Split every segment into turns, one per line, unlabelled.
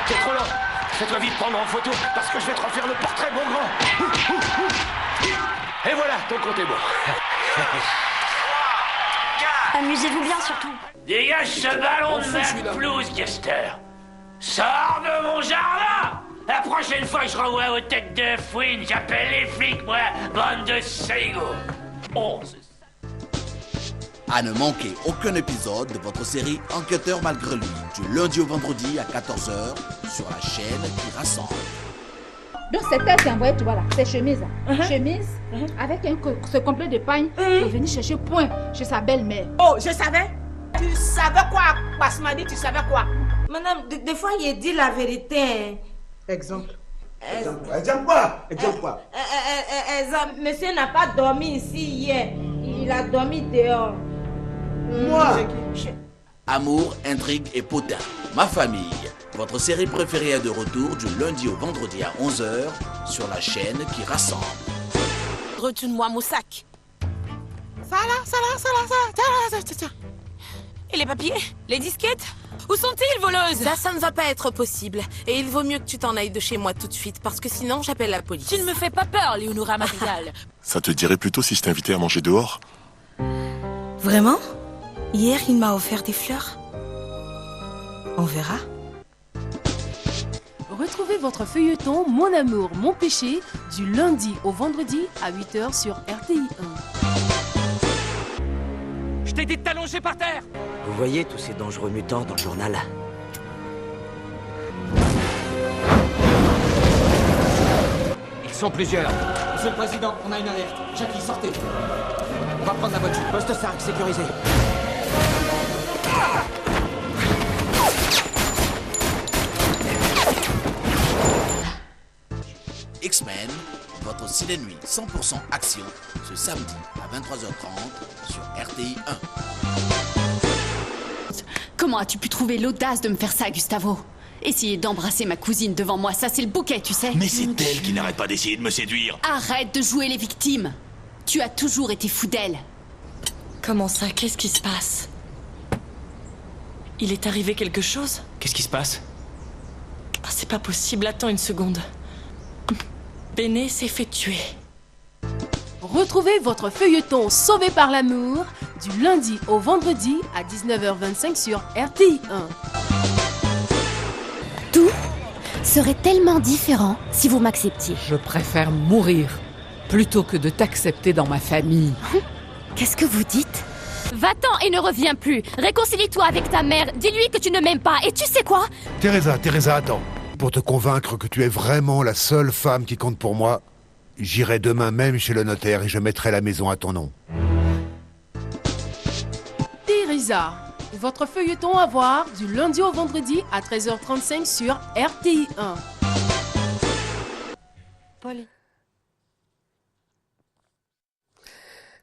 T'es trop lent. Fais-toi vite prendre en photo, parce que je vais te refaire le portrait, mon grand. Et voilà, ton compte est bon.
Amusez-vous bien, surtout.
Dégage ce ballon de la pelouse, Gaster. Sors de mon jardin. La prochaine fois que je renvoie aux têtes de fouine, j'appelle les flics, moi, bande de saligots. Oh,
À ne manquer aucun épisode de votre série Enquêteur malgré lui, du lundi au vendredi à 14h sur la chaîne qui rassemble.
Donc c'est elle qui a envoyé, tu vois là, ces chemises. Chemise avec ce complet de pagne pour venir chercher point chez sa belle-mère.
Oh, je savais. Tu savais quoi, Basmadi, tu savais quoi?
Madame, des fois, il dit la vérité.
Exemple. Exemple quoi? Exemple quoi?
Exemple, monsieur n'a pas dormi ici hier. Il a dormi dehors.
Moi?
Amour, intrigue et potin. Ma famille. Votre série préférée est de retour du lundi au vendredi à 11h sur la chaîne qui rassemble.
Retourne-moi mon sac.
Ça.
Et les papiers? Les disquettes? Où sont-ils, voleuse?
Ça ne va pas être possible. Et il vaut mieux que tu t'en ailles de chez moi tout de suite, parce que sinon j'appelle la police.
Tu ne me fais pas peur, Léonora Madrigal.
Ça te dirait plutôt si je t'invitais à manger dehors?
Vraiment? Hier, il m'a offert des fleurs. On verra.
Retrouvez votre feuilleton Mon amour, mon péché du lundi au vendredi à 8h sur RTI 1.
Je t'ai dit de t'allonger par terre.
Vous voyez tous ces dangereux mutants dans le journal?
Ils sont plusieurs.
Monsieur le Président, on a une alerte. Jackie, sortez. On va prendre la voiture. Poste 5, sécurisé.
X-Men, votre ciné-nuit 100% action, ce samedi à 23h30 sur RTI 1.
Comment as-tu pu trouver l'audace de me faire ça, Gustavo? Essayer d'embrasser ma cousine devant moi, ça c'est le bouquet, tu sais.
Mais c'est elle qui n'arrête pas d'essayer de me séduire.
Arrête de jouer les victimes. Tu as toujours été fou d'elle.
Comment ça? Qu'est-ce qui se passe? Il est arrivé quelque chose?
Qu'est-ce qui se passe?
Ah, c'est pas possible, attends une seconde. Béné s'est fait tuer.
Retrouvez votre feuilleton Sauvé par l'amour du lundi au vendredi à 19h25 sur RTI 1.
Tout serait tellement différent si vous m'acceptiez.
Je préfère mourir plutôt que de t'accepter dans ma famille.
Qu'est-ce que vous dites? Va-t'en et ne reviens plus. Réconcilie-toi avec ta mère. Dis-lui que tu ne m'aimes pas. Et tu sais quoi?
Teresa, attends. Pour te convaincre que tu es vraiment la seule femme qui compte pour moi, j'irai demain même chez le notaire et je mettrai la maison à ton nom.
Teresa, votre feuilleton à voir du lundi au vendredi à 13h35 sur RTI 1.
Paul.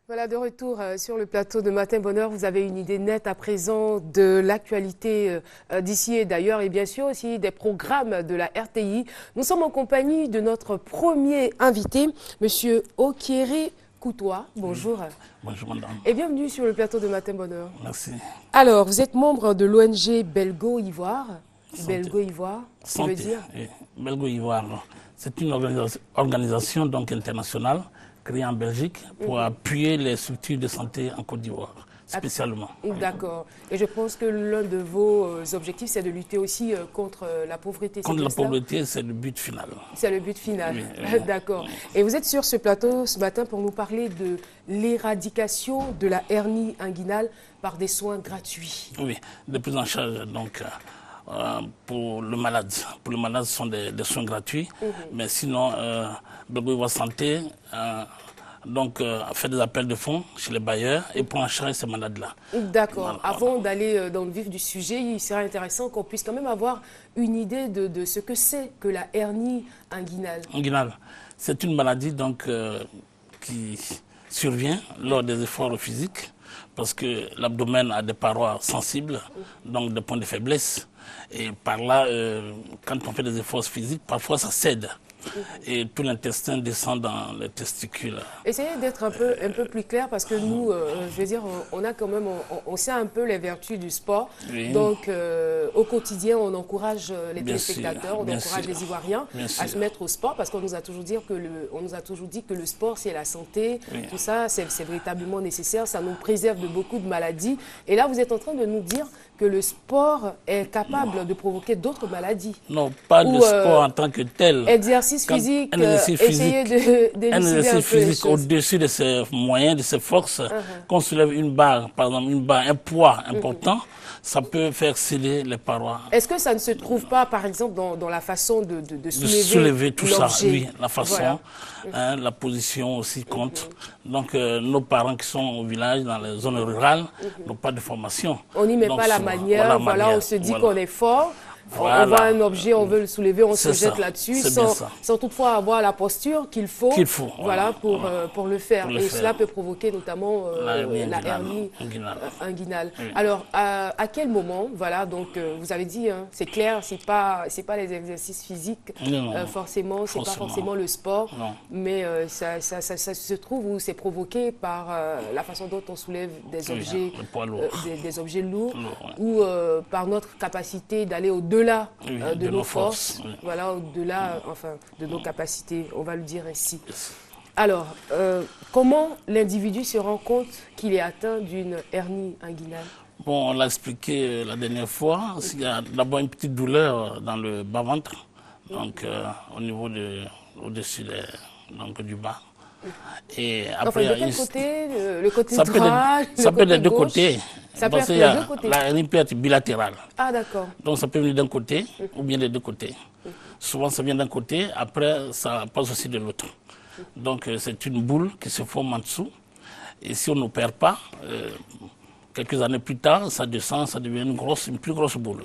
Voilà, de retour sur le plateau de Matin Bonheur. Vous avez une idée nette à présent de l'actualité d'ici et d'ailleurs et bien sûr aussi des programmes de la RTI. Nous sommes en compagnie de notre premier invité, Monsieur Okiere Koutoua. Bonjour.
Bonjour madame.
Et bienvenue sur le plateau de Matin Bonheur.
Merci.
Alors, vous êtes membre de l'ONG Belgo-Ivoire. Belgo-Ivoire, ça veut dire
Belgo-Ivoire, c'est une organisation donc internationale créée en Belgique pour appuyer les structures de santé en Côte d'Ivoire, spécialement.
D'accord. Et je pense que l'un de vos objectifs, c'est de lutter aussi contre la pauvreté.
Contre la pauvreté, c'est le but final.
C'est le but final.
Oui.
D'accord. Et vous êtes sur ce plateau ce matin pour nous parler de l'éradication de la hernie inguinale par des soins gratuits.
Oui, des prises en charge donc, pour le malade. Pour le malade, ce sont des soins gratuits. Mais sinon, Belgo-Ivoire Santé fait des appels de fonds chez les bailleurs et prend en charge ces malades-là.
D'accord.
Voilà.
Avant d'aller dans le vif du sujet, il serait intéressant qu'on puisse quand même avoir une idée de ce que c'est que la hernie inguinale.
Inguinale, c'est une maladie donc, qui survient lors des efforts physiques parce que l'abdomen a des parois sensibles, donc des points de faiblesse. Et par là, quand on fait des efforts physiques, parfois ça cède. et tout l'intestin descend dans les testicules.
Essayez d'être un peu plus clair parce que nous, je veux dire, on a quand même, on sait un peu les vertus du sport. Oui. Donc, au quotidien, on encourage les téléspectateurs, on encourage les Ivoiriens à se mettre au sport parce qu'on nous a toujours dit que le sport, c'est la santé. Oui. Tout ça, c'est véritablement nécessaire. Ça nous préserve de beaucoup de maladies. Et là, vous êtes en train de nous dire que le sport est capable de provoquer d'autres maladies.
Non, pas le sport en tant que tel.
Exercice physique, essayer d'élucider un
physique au-dessus de ses moyens, de ses forces. Qu'on soulève une barre, par exemple, un poids important, ça peut faire céder les parois.
Est-ce que ça ne se trouve pas, par exemple, dans la façon de
soulever tout ça, oui, la façon, voilà. La position aussi compte. Donc, nos parents qui sont au village, dans les zones rurales, n'ont pas de formation.
On n'y met pas la manière, voilà, on se dit qu'on est fort. Voilà. On voit un objet, on veut le soulever, on se jette là-dessus sans toutefois avoir la posture qu'il faut, voilà, pour le faire. Et cela peut provoquer notamment la hernie inguinale. Oui. Alors, à quel moment, voilà, donc vous avez dit, hein, c'est clair, c'est pas les exercices physiques, forcément, c'est pas forcément le sport, mais ça se trouve où c'est provoqué par la façon dont on soulève des objets, des objets lourds, ou par notre capacité d'aller au-delà de nos forces, voilà, au-delà de nos capacités, on va le dire ainsi. Alors, comment l'individu se rend compte qu'il est atteint d'une hernie inguinale?
Bon, on l'a expliqué la dernière fois. Il y a d'abord une petite douleur dans le bas-ventre, donc au niveau au-dessus du bas. Et après,
de quel côté? Le côté droit,
ça peut être des deux côtés.
Ça peut être des deux côtés.
La hernie peut être bilatérale.
Ah, d'accord.
Donc ça peut venir d'un côté ou bien des deux côtés. Souvent ça vient d'un côté, après ça passe aussi de l'autre. Donc c'est une boule qui se forme en dessous. Et si on n'opère pas, quelques années plus tard, ça descend, ça devient une plus grosse boule.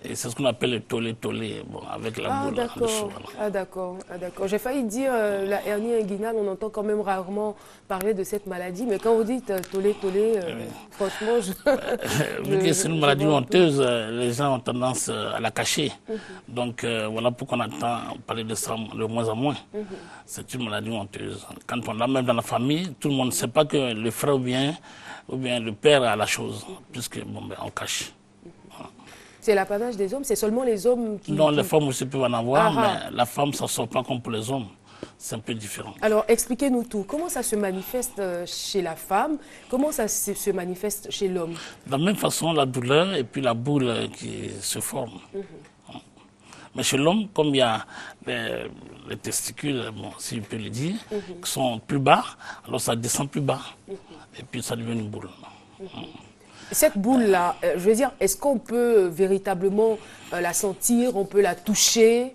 Et c'est ce qu'on appelle le tollé, bon, avec la boule dessous.
Ah d'accord. J'ai failli dire la hernie inguinale, on entend quand même rarement parler de cette maladie, mais quand vous dites tollé, franchement,
c'est une maladie honteuse, les gens ont tendance à la cacher. Donc voilà pourquoi on entend parler de ça de moins en moins. C'est une maladie honteuse. Quand on l'a même dans la famille, tout le monde ne sait pas que le frère ou bien le père a la chose, puisque on cache.
C'est l'apanage des hommes, c'est seulement les hommes qui...
Non, les femmes aussi peuvent en avoir, mais la femme, ça ne sort pas comme pour les hommes. C'est un peu différent.
Alors, expliquez-nous tout. Comment ça se manifeste chez la femme? Comment ça se manifeste chez l'homme?
De la même façon, la douleur et puis la boule qui se forme. Mais chez l'homme, comme il y a les testicules, bon, si je peux le dire, qui sont plus bas, alors ça descend plus bas. Et puis ça devient une boule.
Cette boule-là, je veux dire, est-ce qu'on peut véritablement la sentir, on peut la toucher?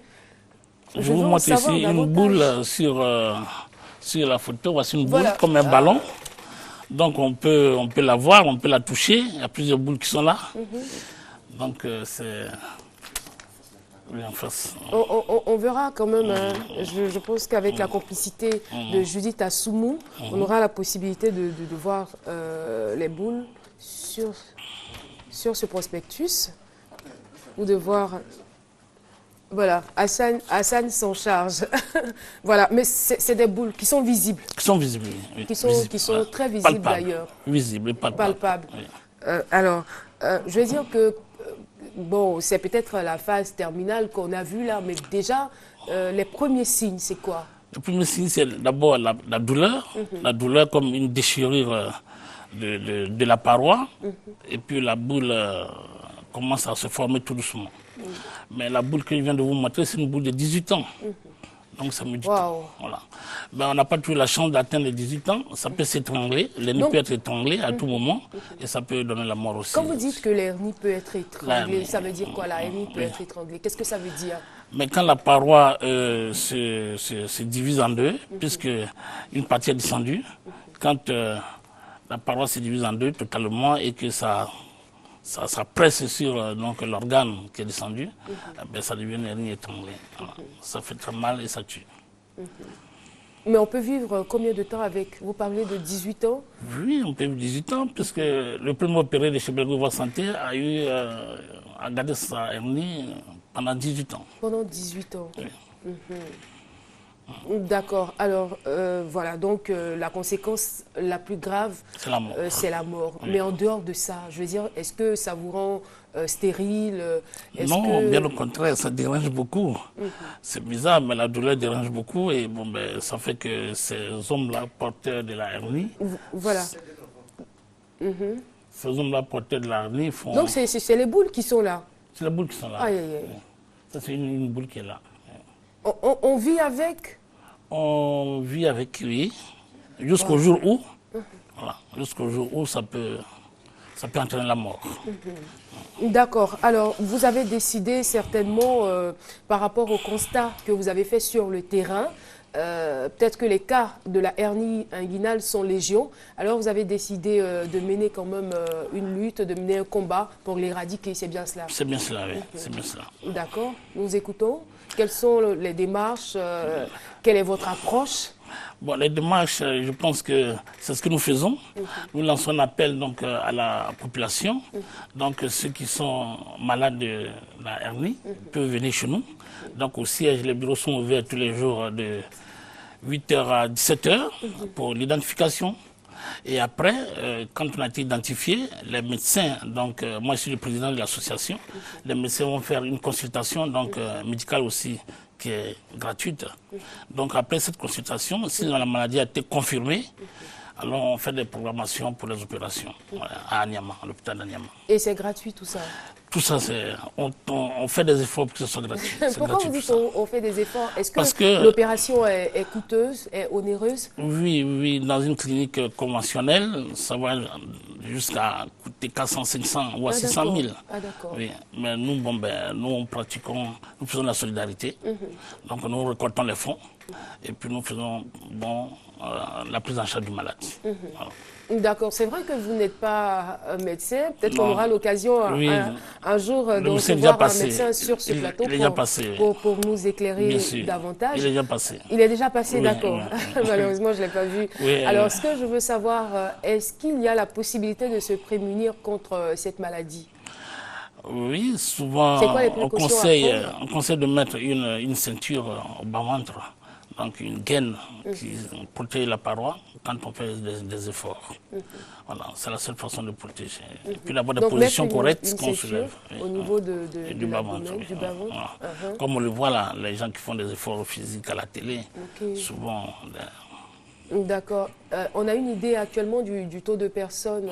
Je vous montre ici une boule sur la photo. Voici une boule comme un ballon. Donc on peut la voir, on peut la toucher. Il y a plusieurs boules qui sont là. Donc c'est... Oui, en face.
On verra quand même, je pense qu'avec la complicité de Judith Assoumou, on aura la possibilité de voir les boules sur ce prospectus, ou de voir, voilà, Hassan s'en charge. Voilà, mais c'est des boules qui sont visibles.
Qui sont visibles, oui.
Qui sont très visibles d'ailleurs.
Visibles, palpables.
Oui. Alors, je vais dire que, bon, c'est peut-être la phase terminale qu'on a vue là, mais déjà, les premiers signes, c'est quoi?
Le premier signe, c'est d'abord la douleur. La douleur comme une déchirure de la paroi, et puis la boule commence à se former tout doucement. Mais la boule que je viens de vous montrer, c'est une boule de 18 ans. Donc ça me dit tout. Voilà. Ben, on n'a pas toujours la chance d'atteindre les 18 ans, ça peut s'étrangler, l'hernie peut être étranglée à tout moment, et ça peut donner la mort aussi.
Quand vous dites que l'hernie peut être étranglée, ça veut dire quoi? La hernie peut être étranglée, qu'est-ce que ça veut dire?
Mais quand la paroi se divise en deux, puisque une partie est descendue, quand la paroi se divise en deux totalement et que ça presse sur l'organe qui est descendu, ben, ça devient une hernie étranglée. Voilà. Ça fait très mal et ça tue.
Mais on peut vivre combien de temps avec? Vous parlez de 18 ans?
Oui, on peut vivre 18 ans, puisque le premier opéré de chez Belgo Santé a gardé sa hernie pendant 18 ans.
Pendant 18 ans?
Oui.
D'accord. Alors, voilà, donc la conséquence la plus grave,
c'est la mort.
C'est la mort.
Oui.
Mais en dehors de ça, je veux dire, est-ce que ça vous rend stérile?
Non, bien au contraire, ça dérange beaucoup. C'est bizarre, mais la douleur dérange beaucoup. Et bon, ben, ça fait que ces hommes-là, porteurs de la hernie...
Voilà.
Ces hommes-là, porteurs de la hernie, font...
Donc, c'est les boules qui sont là?
C'est les boules qui sont là.
Aïe, aïe, aïe.
Ça, c'est une boule qui est là.
On vit avec?
On vit avec lui jusqu'au jour où, voilà, jusqu'au jour où ça peut entraîner la mort.
D'accord. Alors, vous avez décidé certainement, par rapport au constat que vous avez fait sur le terrain, peut-être que les cas de la hernie inguinale sont légion. Alors, vous avez décidé de mener quand même une lutte, de mener un combat pour l'éradiquer. C'est bien cela?
C'est bien cela, oui. C'est bien cela.
D'accord. Nous écoutons. Quelles sont les démarches? Quelle est votre approche?
Bon, les démarches, je pense que c'est ce que nous faisons. Nous lançons un appel donc, à la population. Donc, ceux qui sont malades de la hernie peuvent venir chez nous. Donc, au siège, les bureaux sont ouverts tous les jours de 8h à 17h pour l'identification. Et après, quand on a été identifié, les médecins, donc moi je suis le président de l'association, les médecins vont faire une consultation donc, médicale aussi qui est gratuite. Donc après cette consultation, si la maladie a été confirmée, alors on fait des programmations pour les opérations à Anyama, à l'hôpital d'Anyama.
Et c'est gratuit tout ça?
Tout ça, on fait des efforts pour que ce soit gratuit.
Pourquoi
gratuit,
vous dites qu'on fait des efforts? Est-ce
que
l'opération est coûteuse, est onéreuse?
Oui, dans une clinique conventionnelle, ça va jusqu'à coûter 400, 500 ou 600 000.
Ah, d'accord.
Oui, mais nous, nous faisons la solidarité. Donc nous récoltons les fonds et puis nous faisons la prise en charge du malade. Voilà.
D'accord, c'est vrai que vous n'êtes pas médecin. Peut-être qu'on aura l'occasion un jour de recevoir un médecin sur ce plateau pour nous éclairer davantage.
Il est déjà passé.
Il est déjà passé,
oui,
d'accord. Oui. Malheureusement, je ne l'ai pas vu.
Oui,
alors, ce que je veux savoir, est-ce qu'il y a la possibilité de se prémunir contre cette maladie?
Oui, souvent on conseille de mettre une ceinture au bas-ventre. Donc une gaine qui protège la paroi quand on fait des efforts. Voilà, c'est la seule façon de protéger. Et puis d'avoir des positions correctes qu'on soulève.
Au niveau du
bas-ventre. Voilà. Comme on le voit là, les gens qui font des efforts physiques à la télé, souvent...
D'accord. On a une idée actuellement du taux de personnes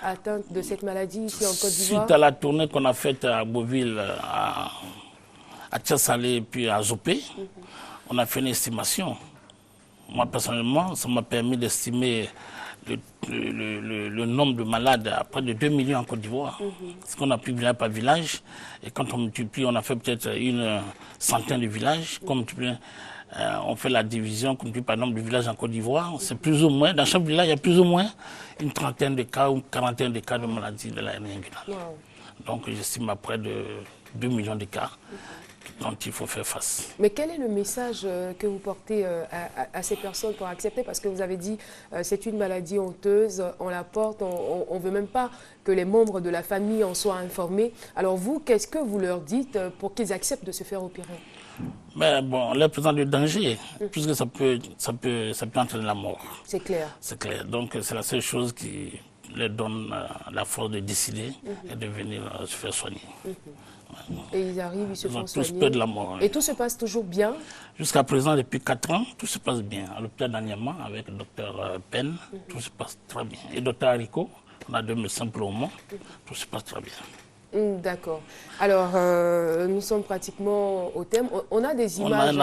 atteintes de cette maladie ici en Côte d'Ivoire?
Suite à la tournée qu'on a faite à Beauville, à Tchassalé et puis à Zopé, on a fait une estimation. Moi, personnellement, ça m'a permis d'estimer le nombre de malades à près de 2 millions en Côte d'Ivoire. Ce qu'on a pris village par village. Et quand on multiplie, on a fait peut-être une centaine de villages. On fait la division, comme par nombre de villages en Côte d'Ivoire. C'est plus ou moins, dans chaque village, il y a plus ou moins une trentaine de cas ou une quarantaine de cas de maladie de la hernie inguinale. Donc, j'estime à près de 2 millions de cas dont il faut faire face.
Mais quel est le message que vous portez à ces personnes pour accepter? Parce que vous avez dit c'est une maladie honteuse, on la porte, on ne veut même pas que les membres de la famille en soient informés. Alors vous, qu'est-ce que vous leur dites pour qu'ils acceptent de se faire opérer?
Mais bon, on leur présente le danger, puisque ça peut entraîner la mort.
C'est clair.
C'est clair. Donc c'est la seule chose qui leur donne la force de décider et de venir se faire soigner.
Et ils arrivent, ils se font soigner.
Tous peur de la mort.
Et tout se passe toujours bien?
Jusqu'à présent, depuis 4 ans, tout se passe bien. À l'hôpital d'Anyama, avec le docteur Penn, tout se passe très bien. Et le docteur Haricot, on a 2 médecins pour le moment, tout se passe très bien.
D'accord. Alors, nous sommes pratiquement au terme. On a des images,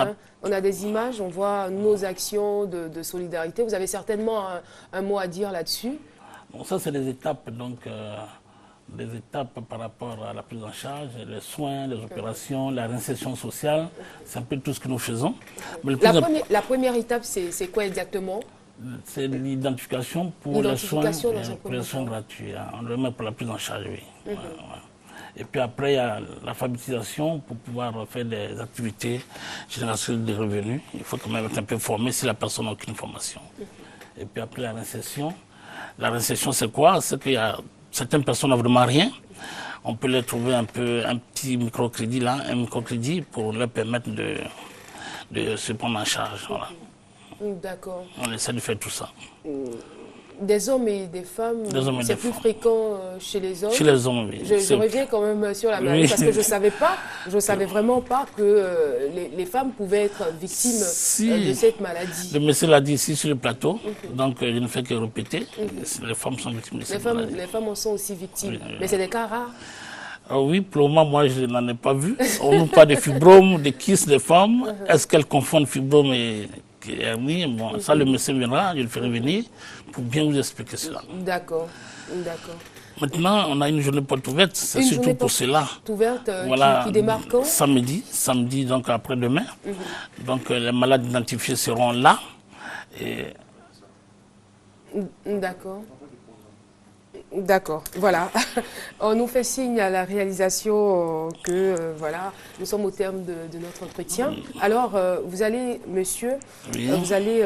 on a des images, on voit nos actions de solidarité. Vous avez certainement un mot à dire là-dessus?
Bon, ça, c'est des étapes, donc... des étapes par rapport à la prise en charge, les soins, les opérations, la réinsertion sociale. C'est un peu tout ce que nous faisons. Mais
la première étape, c'est quoi exactement?
C'est l'identification pour les soins gratuits. On le met pour la prise en charge, oui. Et puis après, il y a l'alphabétisation pour pouvoir faire des activités génératrices de revenus. Il faut quand même être un peu formé si la personne n'a aucune formation. Et puis après, la réinsertion. La réinsertion, c'est quoi? C'est qu'il y a certaines personnes n'ont vraiment rien. On peut leur trouver un petit microcrédit là, un microcrédit pour leur permettre de se prendre en charge. Voilà.
D'accord.
On essaie de faire tout ça.
Des hommes et des femmes, c'est plus fréquent chez les hommes.
Chez les hommes, oui.
Je reviens quand même sur la maladie parce que je savais vraiment pas que les femmes pouvaient être victimes de cette maladie.
Le monsieur l'a dit ici sur le plateau, donc je ne fais que répéter. Les femmes sont victimes de cette maladie.
Les femmes en sont aussi victimes, mais c'est des cas rares.
Oui, pour le moment, moi, je n'en ai pas vu. On nous parle de fibromes, de kyste des femmes. Est-ce qu'elles confondent fibrome et hernie? Bon, ça, le monsieur viendra, je le ferai venir pour bien vous expliquer cela.
D'accord.
Maintenant, on a une journée porte ouverte, c'est surtout pour cela.
Ouverte,
voilà,
qui démarre quand?
Samedi, donc après-demain. Donc, les malades identifiés seront là.
D'accord, voilà. On nous fait signe à la réalisation que voilà, nous sommes au terme de notre entretien. Alors, vous allez, monsieur, vous allez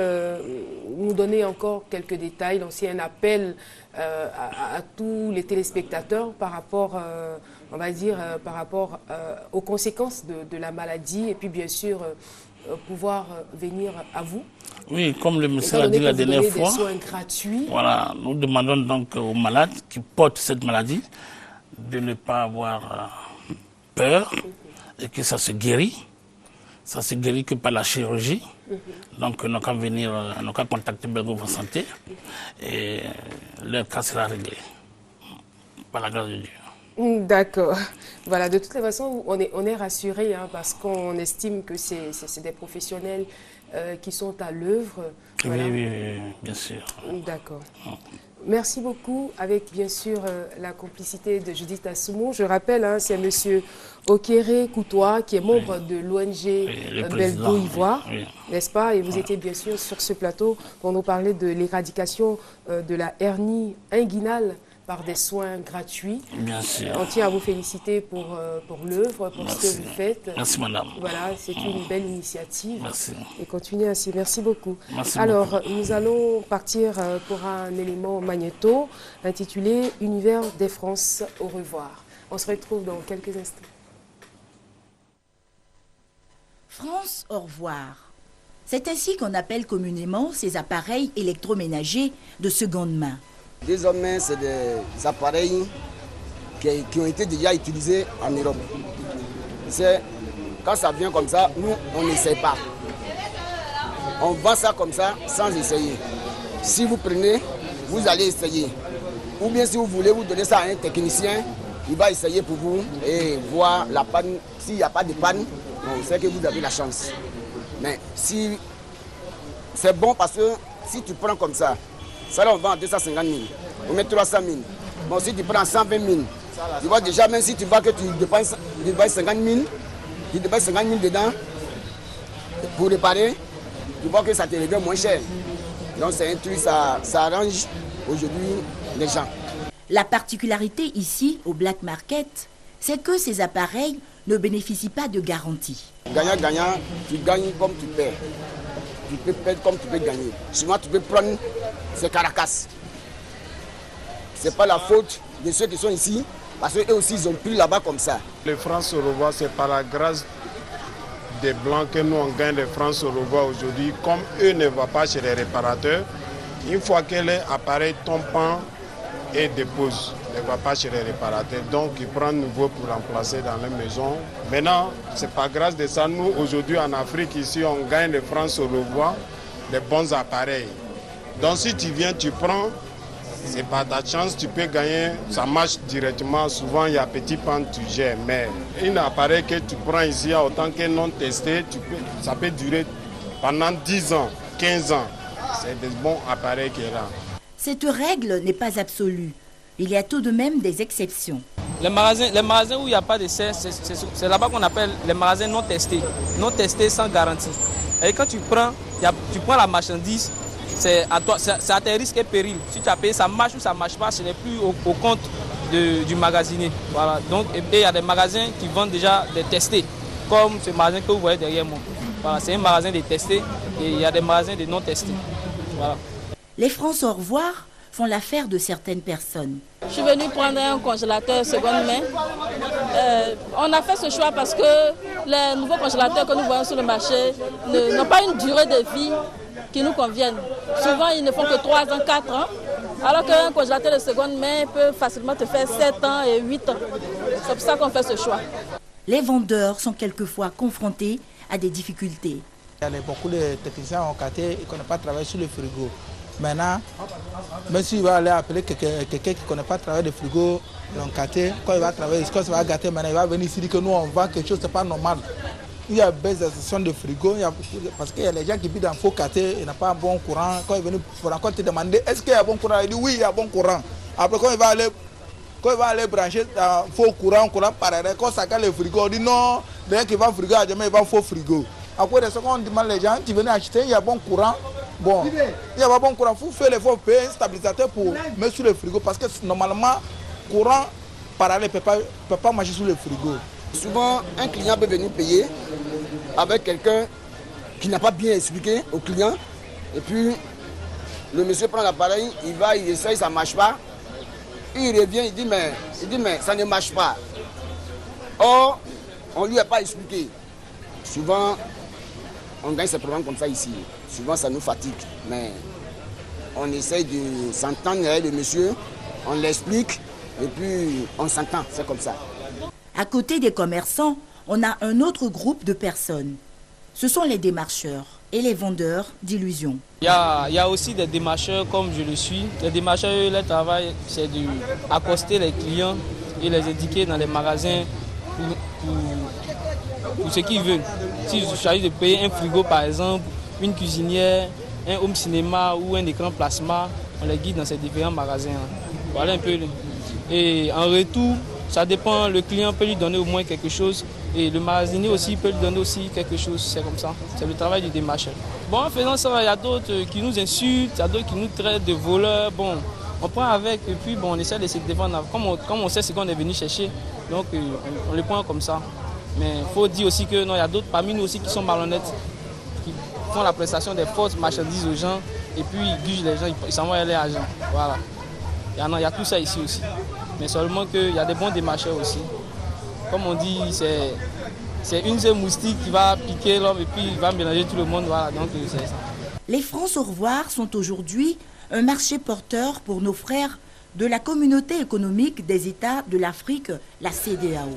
nous donner encore quelques détails, lancer un appel à tous les téléspectateurs par rapport, on va dire, par rapport aux conséquences de la maladie et puis bien sûr pouvoir venir à vous.
Oui, comme le monsieur l'a dit la dernière fois,
des soins gratuits.
Voilà, nous demandons donc aux malades qui portent cette maladie de ne pas avoir peur et que ça se guérit. Ça se guérit que par la chirurgie. Donc, nous qu'à venir, nous qu'à contacter Bergova Santé et leur cas sera réglé par la grâce de Dieu.
D'accord. Voilà, de toutes les façons, on est rassuré parce qu'on estime que c'est des professionnels qui sont à l'œuvre. Voilà.
Oui, bien sûr.
D'accord. Merci beaucoup, avec bien sûr la complicité de Judith Assoumou. Je rappelle, c'est M. Okere Koutoua, qui est membre de l'ONG Beldo Ivoire, n'est-ce pas? Et vous étiez bien sûr sur ce plateau pour nous parler de l'éradication de la hernie inguinale par des soins gratuits.
Bien sûr.
On tient à vous féliciter pour l'œuvre, pour ce que vous faites.
Merci, madame.
Voilà, c'est une belle initiative.
Merci.
Et continuez ainsi. Merci beaucoup.
Merci
Alors,
beaucoup.
nous allons partir pour un élément magnéto intitulé « Univers des France, au revoir ». On se retrouve dans quelques instants.
France, au revoir. C'est ainsi qu'on appelle communément ces appareils électroménagers de seconde main.
Désormais, c'est des appareils qui ont été déjà utilisés en Europe. Quand ça vient comme ça, nous, on n'essaie pas. On vend ça comme ça, sans essayer. Si vous prenez, vous allez essayer. Ou bien si vous voulez, vous donnez ça à un technicien, il va essayer pour vous et voir la panne. S'il n'y a pas de panne, on sait que vous avez la chance. Mais si c'est bon parce que si tu prends comme ça, ça là on vend à 250 000, on met 300 000. Bon, si tu prends 120 000, tu vois déjà, même si tu vois que tu dépenses 50 000, tu dépenses 50 000 dedans pour réparer, tu vois que ça te revient moins cher. Donc c'est un truc, ça arrange aujourd'hui les gens.
La particularité ici, au Black Market, c'est que ces appareils ne bénéficient pas de garantie.
Gagnant-gagnant, tu gagnes comme tu perds. Tu peux perdre comme tu peux gagner. Souvent, tu peux prendre ces caracasses. Ce n'est pas la faute de ceux qui sont ici, parce qu'eux aussi, ils ont pris là-bas comme ça.
Les francs se revoient, c'est par la grâce des Blancs que nous, on gagne les francs se revoient aujourd'hui. Comme eux ne vont pas chez les réparateurs, une fois que l'appareil tombe et dépose, ne va pas chez les réparateurs. Donc, ils prennent nouveau pour remplacer dans les maisons. Maintenant, c'est pas grâce de ça. Nous, aujourd'hui, en Afrique, ici, on gagne les francs se revoient, les bons appareils. Donc, si tu viens, tu prends, c'est pas ta chance, tu peux gagner, ça marche directement. Souvent, il y a petit pan, tu gères. Mais un appareil que tu prends ici, autant que non testé, ça peut durer pendant 10 ans, 15 ans. C'est des bons appareils qui sont là.
Cette règle n'est pas absolue. Il y a tout de même des exceptions.
Les magasins où il n'y a pas d'essai, c'est là-bas qu'on appelle les magasins non testés sans garantie. Et quand tu prends la marchandise, c'est à tes risques et périls. Si tu as payé, ça marche ou ça ne marche pas, ce n'est plus au compte du magasinier. Voilà. Donc, il y a des magasins qui vendent déjà des testés, comme ce magasin que vous voyez derrière moi. Voilà, c'est un magasin de testés et il y a des magasins de non testés. Voilà.
Les francs au revoir font l'affaire de certaines personnes.
Je suis venue prendre un congélateur seconde main. On a fait ce choix parce que les nouveaux congélateurs que nous voyons sur le marché n'ont pas une durée de vie qui nous convienne. Souvent, ils ne font que 3 ans, 4 ans, alors qu'un congélateur de seconde main peut facilement te faire 7 ans et 8 ans. C'est pour ça qu'on fait ce choix.
Les vendeurs sont quelquefois confrontés à des difficultés.
Il y a beaucoup de techniciens en KT qui ne connaissent pas travailler sur le frigo. Maintenant, même s'il va aller appeler quelqu'un qui ne connaît pas travailler de frigo, dans le KT, quand il va travailler, quand il va gâter, maintenant il va venir ici dire que nous on vend quelque chose, ce n'est pas normal. Il y a des associations de frigo, parce qu'il y a les gens qui vivent dans faux KT, ils n'ont pas un bon courant. Quand ils viennent pour encore te demander est-ce qu'il y a un bon courant, il dit oui, il y a un bon courant. Après, quand il va aller brancher dans faux courant parallèle, quand ça casse le frigo, on dit non, dès qu'il va au frigo, il va faux frigo. Après, on demande les gens, tu venez acheter, il y a bon courant. Bon, il y a pas bon courant, il faut faire l'effort, payer un stabilisateur pour mettre sur le frigo, parce que normalement, courant parallèle ne peut pas marcher sur le frigo.
Souvent, un client peut venir payer avec quelqu'un qui n'a pas bien expliqué au client. Et puis, le monsieur prend l'appareil, il essaye, ça ne marche pas. Il revient, il dit mais ça ne marche pas. Or, on ne lui a pas expliqué. Souvent, on gagne ces problèmes comme ça ici. Souvent, ça nous fatigue. Mais on essaye de s'entendre avec le monsieur, on l'explique et puis on s'entend. C'est comme ça.
À côté des commerçants, on a un autre groupe de personnes. Ce sont les démarcheurs et les vendeurs d'illusions.
Il y a aussi des démarcheurs comme je le suis. Les démarcheurs, leur travail, c'est d'accoster les clients et les indiquer dans les magasins pour ce qu'ils veulent. S'il s'agit de payer un frigo par exemple, une cuisinière, un home cinéma ou un écran plasma, on les guide dans ces différents magasins. Voilà un peu. Et en retour, ça dépend, le client peut lui donner au moins quelque chose et le magasinier aussi peut lui donner aussi quelque chose, c'est comme ça. C'est le travail du démarcheur. Bon, en faisant ça, il y a d'autres qui nous insultent, il y a d'autres qui nous traitent de voleurs. Bon, on prend avec et puis bon, on essaie de se défendre. Comme on sait ce qu'on est venu chercher, donc on le prend comme ça. Mais il faut dire aussi que non, il y a d'autres parmi nous aussi qui sont malhonnêtes, qui font la prestation des fausses marchandises aux gens et puis ils gugent les gens, ils s'envoient les agents. Voilà. Il y a tout ça ici aussi. Mais seulement qu'il y a des bons démarcheurs aussi. Comme on dit, c'est une seule moustique qui va piquer l'homme et puis il va mélanger tout le monde. Voilà, donc c'est ça.
Les francs au revoir sont aujourd'hui un marché porteur pour nos frères de la communauté économique des États de l'Afrique, la CEDEAO.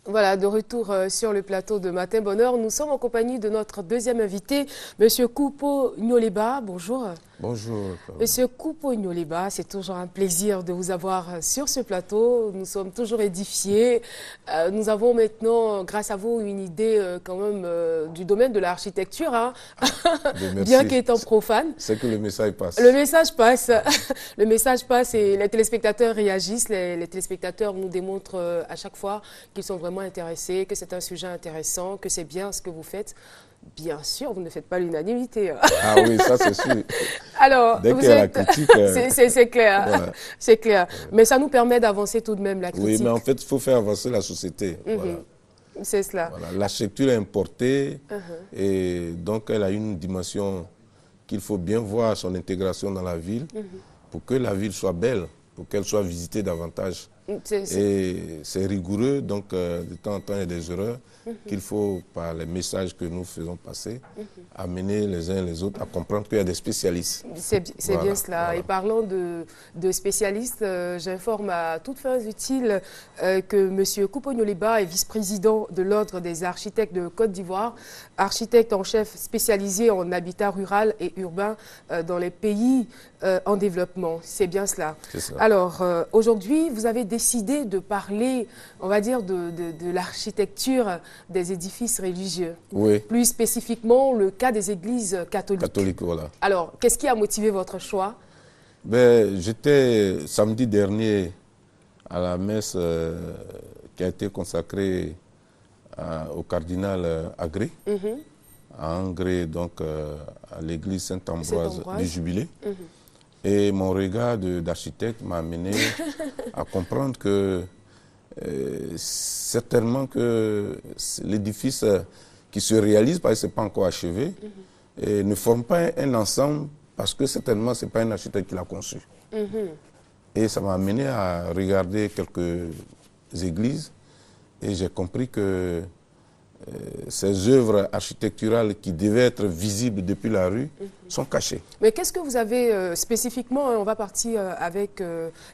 Voilà, de retour sur le plateau de Matin Bonheur. Nous sommes en compagnie de notre deuxième invité, M. Koupo Nyoleba. Bonjour.
Bonjour.
Monsieur Koupo Nyoleba, c'est toujours un plaisir de vous avoir sur ce plateau. Nous sommes toujours édifiés. Nous avons maintenant, grâce à vous, une idée quand même du domaine de l'architecture, hein. Bien qu'étant profane.
C'est que le message passe.
Le message passe. Le message passe et les téléspectateurs réagissent. Les téléspectateurs nous démontrent à chaque fois qu'ils sont vraiment intéressés, que c'est un sujet intéressant, que c'est bien ce que vous faites. Bien sûr, vous ne faites pas l'unanimité.
Ah oui, ça c'est sûr.
Alors,
dès qu'il y a la critique,
c'est clair.
Voilà.
C'est clair. Mais ça nous permet d'avancer tout de même la critique.
Oui, mais en fait, il faut faire avancer la société. Voilà.
C'est cela.
Voilà. L'architecture est importée et donc elle a une dimension qu'il faut bien voir son intégration dans la ville pour que la ville soit belle, pour qu'elle soit visitée davantage. Et c'est rigoureux, donc de temps en temps il y a des erreurs qu'il faut, par les messages que nous faisons passer, amener les uns et les autres à comprendre qu'il y a des spécialistes.
C'est voilà, bien cela. Voilà. Et parlant de spécialistes, j'informe à toutes fins utiles que M. Koupo Nyoleba est vice-président de l'Ordre des architectes de Côte d'Ivoire, architecte en chef spécialisé en habitat rural et urbain dans les pays en développement. C'est bien cela.
Ça.
Alors, aujourd'hui, vous avez décidé de parler, on va dire, de l'architecture des édifices religieux.
Oui.
Plus spécifiquement, le cas des églises catholiques.
Catholiques, voilà.
Alors, qu'est-ce qui a motivé votre choix?
J'étais samedi dernier à la messe qui a été consacrée au cardinal Agré, à Angré, donc à l'église Saint-Ambroise du Jubilé. Et mon regard d'architecte m'a amené à comprendre que certainement que l'édifice qui se réalise, parce que ce n'est pas encore achevé, ne forme pas un ensemble, parce que certainement ce n'est pas un architecte qui l'a conçu. Et ça m'a amené à regarder quelques églises et j'ai compris que ces œuvres architecturales qui devaient être visibles depuis la rue sont cachées.
Mais qu'est-ce que vous avez spécifiquement, on va partir avec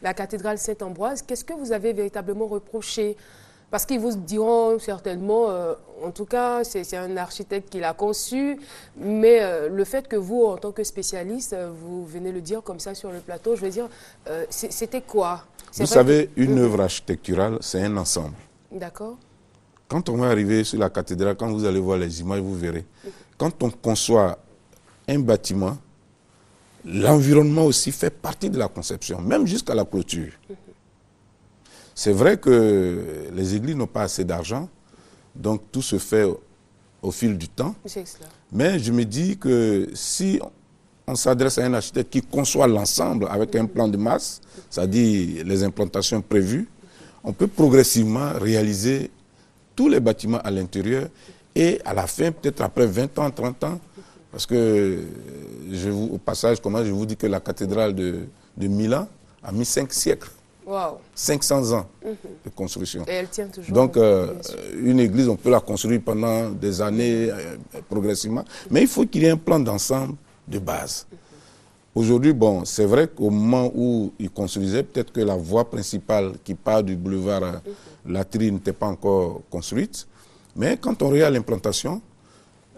la cathédrale Saint-Ambroise, qu'est-ce que vous avez véritablement reproché? Parce qu'ils vous diront certainement, en tout cas, c'est un architecte qui l'a conçu, mais le fait que vous, en tant que spécialiste, vous venez le dire comme ça sur le plateau, je veux dire, c'était quoi?
Vous savez, une œuvre architecturale, c'est un ensemble.
D'accord.
Quand on va arriver sur la cathédrale, quand vous allez voir les images, vous verrez. Quand on conçoit un bâtiment, l'environnement aussi fait partie de la conception, même jusqu'à la clôture. C'est vrai que les églises n'ont pas assez d'argent, donc tout se fait au fil du temps. Mais je me dis que si on s'adresse à un architecte qui conçoit l'ensemble avec un plan de masse, c'est-à-dire les implantations prévues, on peut progressivement réaliser tous les bâtiments à l'intérieur et à la fin, peut-être après 20 ans, 30 ans, parce que au passage, comment je vous dis que la cathédrale de Milan a mis 5 siècles.
Wow.
500 ans de construction.
Et elle tient toujours.
Donc, une église, on peut la construire pendant des années, progressivement. Mais il faut qu'il y ait un plan d'ensemble de base. Aujourd'hui, bon, c'est vrai qu'au moment où ils construisaient, peut-être que la voie principale qui part du boulevard Latry n'était pas encore construite. Mais quand on regarde l'implantation,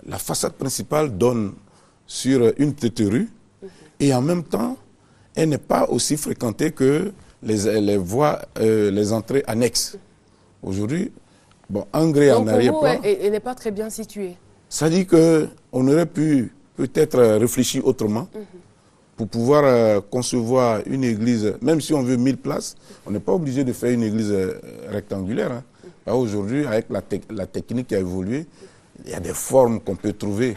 la façade principale donne sur une petite rue et en même temps, elle n'est pas aussi fréquentée que les voies, les entrées annexes. Aujourd'hui, bon, Angré en arrière-plan.
Elle n'est pas très bien située.
Ça dit qu'on aurait pu peut-être réfléchir autrement pour pouvoir concevoir une église, même si on veut 1000 places, on n'est pas obligé de faire une église rectangulaire. Hein. Aujourd'hui, avec la technique qui a évolué, il y a des formes qu'on peut trouver.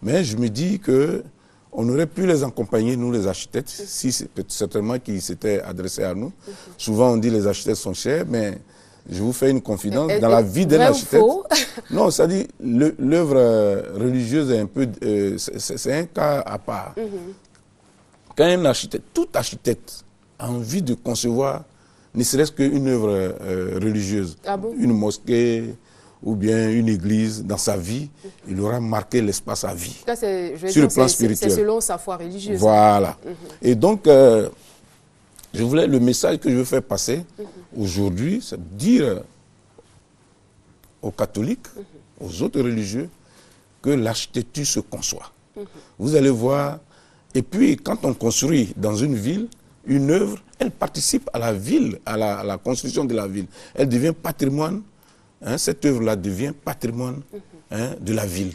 Mais je me dis que on aurait pu les accompagner, nous les architectes, si c'est certainement qu'ils s'étaient adressés à nous. Souvent on dit les architectes sont chers, mais je vous fais une confidence, dans la vie d'un architecte... Non, ça dit, l'œuvre religieuse est un peu... c'est un cas à part. Quand un architecte, tout architecte a envie de concevoir, ne serait-ce qu'une œuvre religieuse, une mosquée ou bien une église dans sa vie, il aura marqué l'espace à vie.
Ça,
sur le plan spirituel.
C'est selon sa foi religieuse.
Voilà. Et donc, je voulais, le message que je veux faire passer aujourd'hui, c'est de dire aux catholiques, aux autres religieux, que l'architecture se conçoit. Vous allez voir, et puis quand on construit dans une ville, une œuvre, elle participe à la ville, à la construction de la ville. Elle devient patrimoine. Hein, cette œuvre-là devient patrimoine de la ville.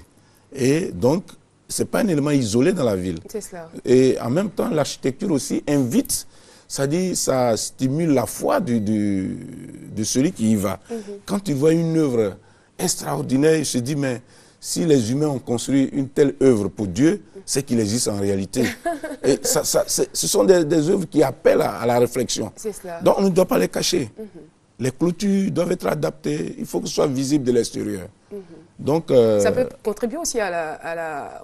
Et donc, ce n'est pas un élément isolé dans la ville.
C'est cela.
Et en même temps, l'architecture aussi invite, c'est-à-dire ça stimule la foi de celui qui y va. Quand il voit une œuvre extraordinaire, il se dit, mais si les humains ont construit une telle œuvre pour Dieu, c'est qu'il existe en réalité. Et ce sont des œuvres qui appellent à la réflexion.
C'est cela.
Donc, on ne doit pas les cacher. Les clôtures doivent être adaptées, il faut que ce soit visible de l'extérieur. Donc,
ça peut contribuer aussi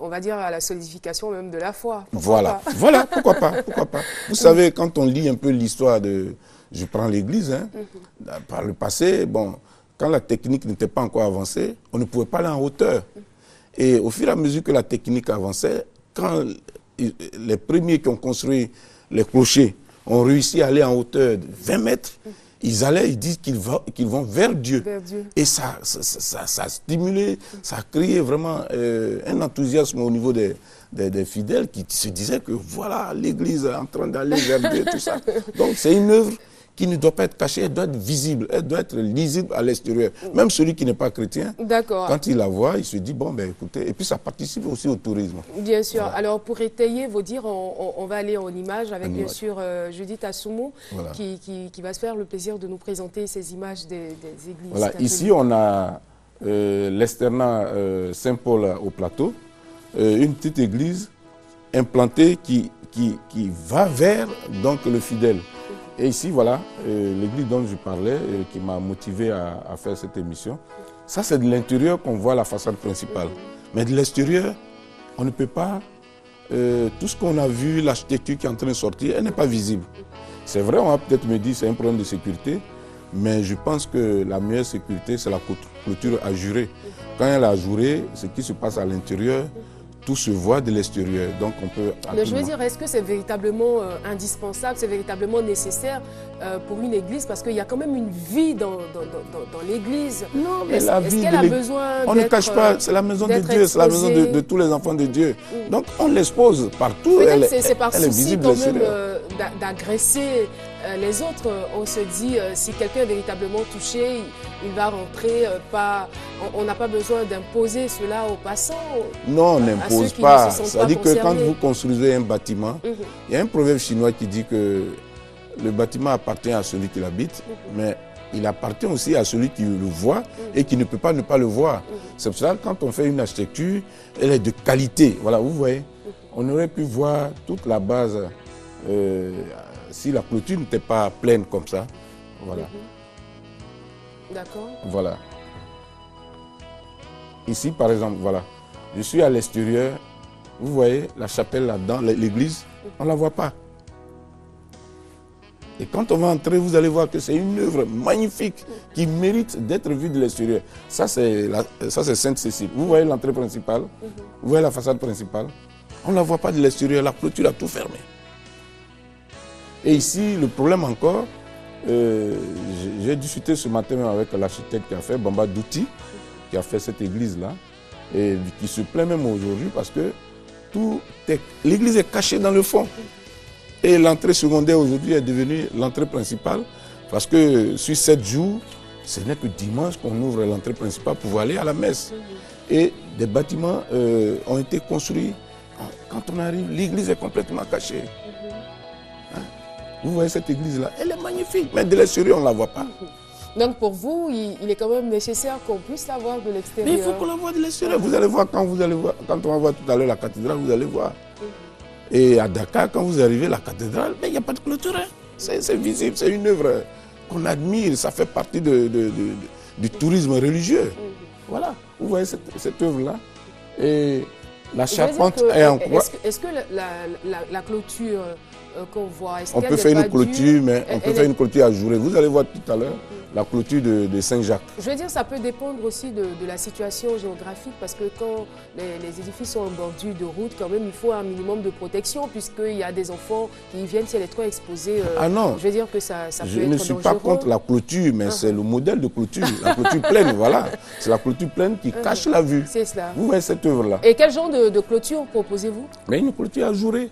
on va dire, à la solidification même de la foi.
Voilà, voilà, pourquoi pas. Vous savez, quand on lit un peu l'histoire de... Je prends l'Église, hein, par le passé, bon, quand la technique n'était pas encore avancée, on ne pouvait pas aller en hauteur. Et au fur et à mesure que la technique avançait, quand les premiers qui ont construit les clochers ont réussi à aller en hauteur de 20 mètres, ils disent qu'ils vont vers Dieu. Et ça a stimulé, ça a créé vraiment un enthousiasme au niveau des fidèles qui se disaient que voilà, l'Église est en train d'aller vers Dieu, tout ça. Donc c'est une œuvre qui ne doit pas être cachée, elle doit être visible, elle doit être lisible à l'extérieur. Même celui qui n'est pas chrétien, quand il la voit, il se dit, bon, ben écoutez, et puis ça participe aussi au tourisme.
Bien sûr. Voilà. Alors, pour étayer vos dires, on va aller en image avec, bien sûr, Judith Assoumo, qui va se faire le plaisir de nous présenter ces images des églises.
Voilà, ici, on a l'externat Saint-Paul au plateau, une petite église implantée qui va vers donc, le fidèle. Et ici, voilà, l'église dont je parlais, qui m'a motivé à faire cette émission. Ça, c'est de l'intérieur qu'on voit la façade principale. Mais de l'extérieur, on ne peut pas... tout ce qu'on a vu, l'architecture qui est en train de sortir, elle n'est pas visible. C'est vrai, on va peut-être me dire que c'est un problème de sécurité, mais je pense que la meilleure sécurité, c'est la clôture ajourée. Quand elle est ajourée, ce qui se passe à l'intérieur, tout se voit de l'extérieur. Donc on peut...
Mais je veux dire, est-ce que c'est véritablement indispensable, c'est véritablement nécessaire pour une église? Parce qu'il y a quand même une vie dans l'église.
Non, mais la vie qu'elle a besoin on ne cache pas, c'est la maison de Dieu, c'est la maison de tous les enfants de Dieu. Donc on l'expose partout.
C'est par souci quand même d'agresser les autres. On se dit, si quelqu'un est véritablement touché, il va rentrer, on n'a pas besoin d'imposer cela aux passants.
Non, on n'impose pas. C'est-à-dire que quand vous construisez un bâtiment, il y a un proverbe chinois qui dit que le bâtiment appartient à celui qui l'habite, mais il appartient aussi à celui qui le voit et qui ne peut pas ne pas le voir. C'est pour ça que quand on fait une architecture, elle est de qualité. Voilà, vous voyez, on aurait pu voir toute la base si la clôture n'était pas pleine comme ça. Voilà.
D'accord.
Voilà. Ici, par exemple, voilà. Je suis à l'extérieur. Vous voyez la chapelle là-dedans, l'église, on ne la voit pas. Et quand on va entrer, vous allez voir que c'est une œuvre magnifique qui mérite d'être vue de l'extérieur. Ça, c'est Sainte-Cécile. Vous voyez l'entrée principale, vous voyez la façade principale. On ne la voit pas de l'extérieur, la clôture a tout fermé. Et ici, le problème encore, j'ai discuté ce matin avec l'architecte qui a fait, Bamba Douti, qui a fait cette église-là, et qui se plaint même aujourd'hui parce que l'église est cachée dans le fond. Et l'entrée secondaire aujourd'hui est devenue l'entrée principale parce que sur 7 jours, ce n'est que dimanche qu'on ouvre l'entrée principale pour aller à la messe. Et des bâtiments ont été construits. Quand on arrive, l'église est complètement cachée. Hein? Vous voyez cette église-là, elle est magnifique, mais de l'extérieur, on ne la voit pas.
Donc pour vous, il est quand même nécessaire qu'on puisse la voir de l'extérieur.
Mais il faut qu'on la voie de l'extérieur. Vous allez voir, quand on va voir tout à l'heure la cathédrale, vous allez voir. Et à Dakar, quand vous arrivez à la cathédrale, il n'y a pas de clôture. Hein. C'est visible, c'est une œuvre qu'on admire, ça fait partie du tourisme religieux. Voilà, vous voyez cette œuvre-là. Et la charpente est en quoi?
Est-ce que la clôture qu'on voit,
on peut faire une clôture, mais on peut faire une clôture ajourée. Vous allez voir tout à l'heure la clôture de Saint-Jacques.
Je veux dire, ça peut dépendre aussi de la situation géographique, parce que quand les édifices sont en bordure de route, quand même, il faut un minimum de protection, puisqu'il y a des enfants qui viennent, si elle est trop exposée.
Ah non,
je veux dire que ça peut être dangereux.
Je ne suis pas contre la clôture, mais c'est le modèle de clôture. La clôture pleine, voilà. C'est la clôture pleine qui cache la vue.
C'est cela.
Vous voyez cette œuvre-là.
Et quel genre de clôture proposez-vous?
Mais une clôture ajourée.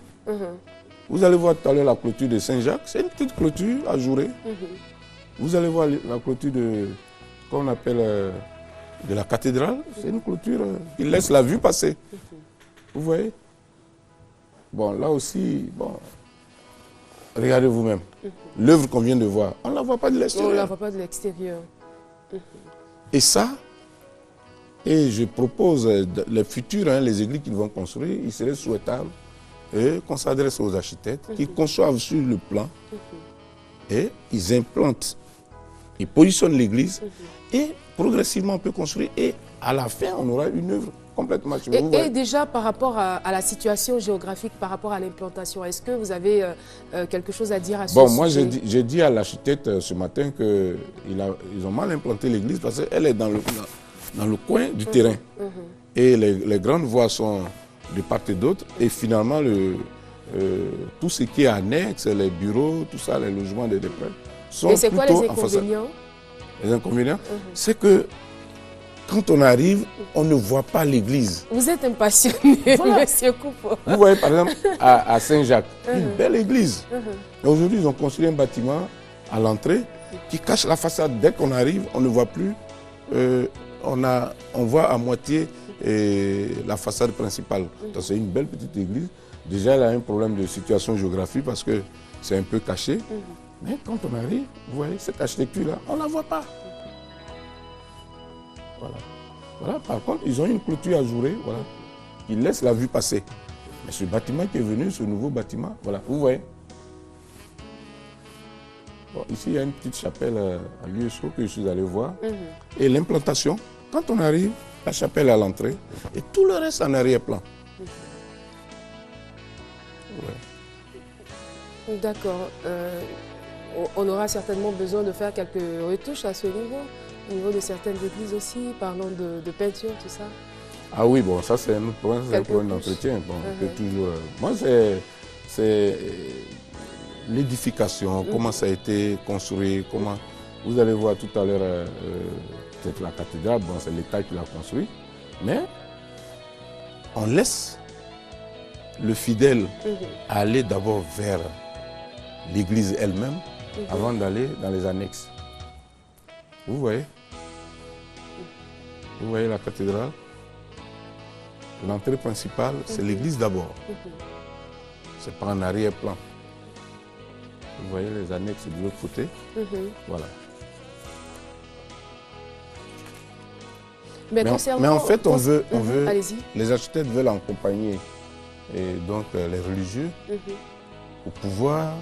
Vous allez voir tout à l'heure la clôture de Saint-Jacques, c'est une petite clôture ajourée. Vous allez voir la clôture qu'on appelle de la cathédrale, c'est une clôture qui laisse la vue passer. Vous voyez? Bon, là aussi, bon, regardez vous-même. L'œuvre qu'on vient de voir, on ne la voit pas de l'extérieur.
On ne la voit pas de l'extérieur.
Et ça, et je propose, les futurs, les églises qu'ils vont construire, il serait souhaitable qu'on s'adresse aux architectes, qu'ils conçoivent sur le plan, et ils implantent, ils positionnent l'église, et progressivement on peut construire, et à la fin on aura une œuvre complètement...
Et déjà par rapport à la situation géographique, par rapport à l'implantation, est-ce que vous avez quelque chose à dire à ce sujet?
Bon, moi j'ai dit à l'architecte ce matin qu'ils ont mal implanté l'église parce qu'elle est dans le coin du terrain. Et les grandes voies sont de part et d'autre, et finalement tout ce qui est annexe, les bureaux, tout ça, les logements des prêtres, sont plutôt en façade. Et c'est quoi les inconvénients? Les inconvénients, c'est que quand on arrive, on ne voit pas l'église.
Vous êtes impassionné, voilà. Monsieur Coupeau.
Vous voyez par exemple à Saint-Jacques, une belle église. Aujourd'hui, ils ont construit un bâtiment à l'entrée qui cache la façade. Dès qu'on arrive, on ne voit plus. On voit à moitié la façade principale. C'est une belle petite église. Déjà, elle a un problème de situation géographique parce que c'est un peu caché. Mais quand on arrive, vous voyez, cette architecture-là, on ne la voit pas. Voilà. Voilà. Par contre, ils ont une clôture ajourée, voilà, qui laisse la vue passer. Mais ce bâtiment qui est venu, ce nouveau bâtiment, voilà, vous voyez. Bon, ici, il y a une petite chapelle à l'USO que je suis allé voir. Et l'implantation, quand on arrive, la chapelle est à l'entrée et tout le reste en arrière-plan.
Ouais. D'accord. On aura certainement besoin de faire quelques retouches à ce niveau, au niveau de certaines églises aussi, parlant de peinture, tout ça.
Ah oui, bon, ça c'est un autre problème, c'est un problème d'entretien. Bon, on peut toujours... Moi, c'est l'édification, comment ça a été construit, comment... Vous allez voir tout à l'heure, peut-être la cathédrale, bon, c'est l'État qui l'a construit, mais on laisse le fidèle aller d'abord vers l'église elle-même avant d'aller dans les annexes. Vous voyez? Vous voyez la cathédrale? L'entrée principale, c'est l'église d'abord. C'est pas en arrière-plan. Vous voyez les annexes de l'autre côté? Voilà. Mais en fait, on veut les architectes veulent accompagner donc les religieux pour pouvoir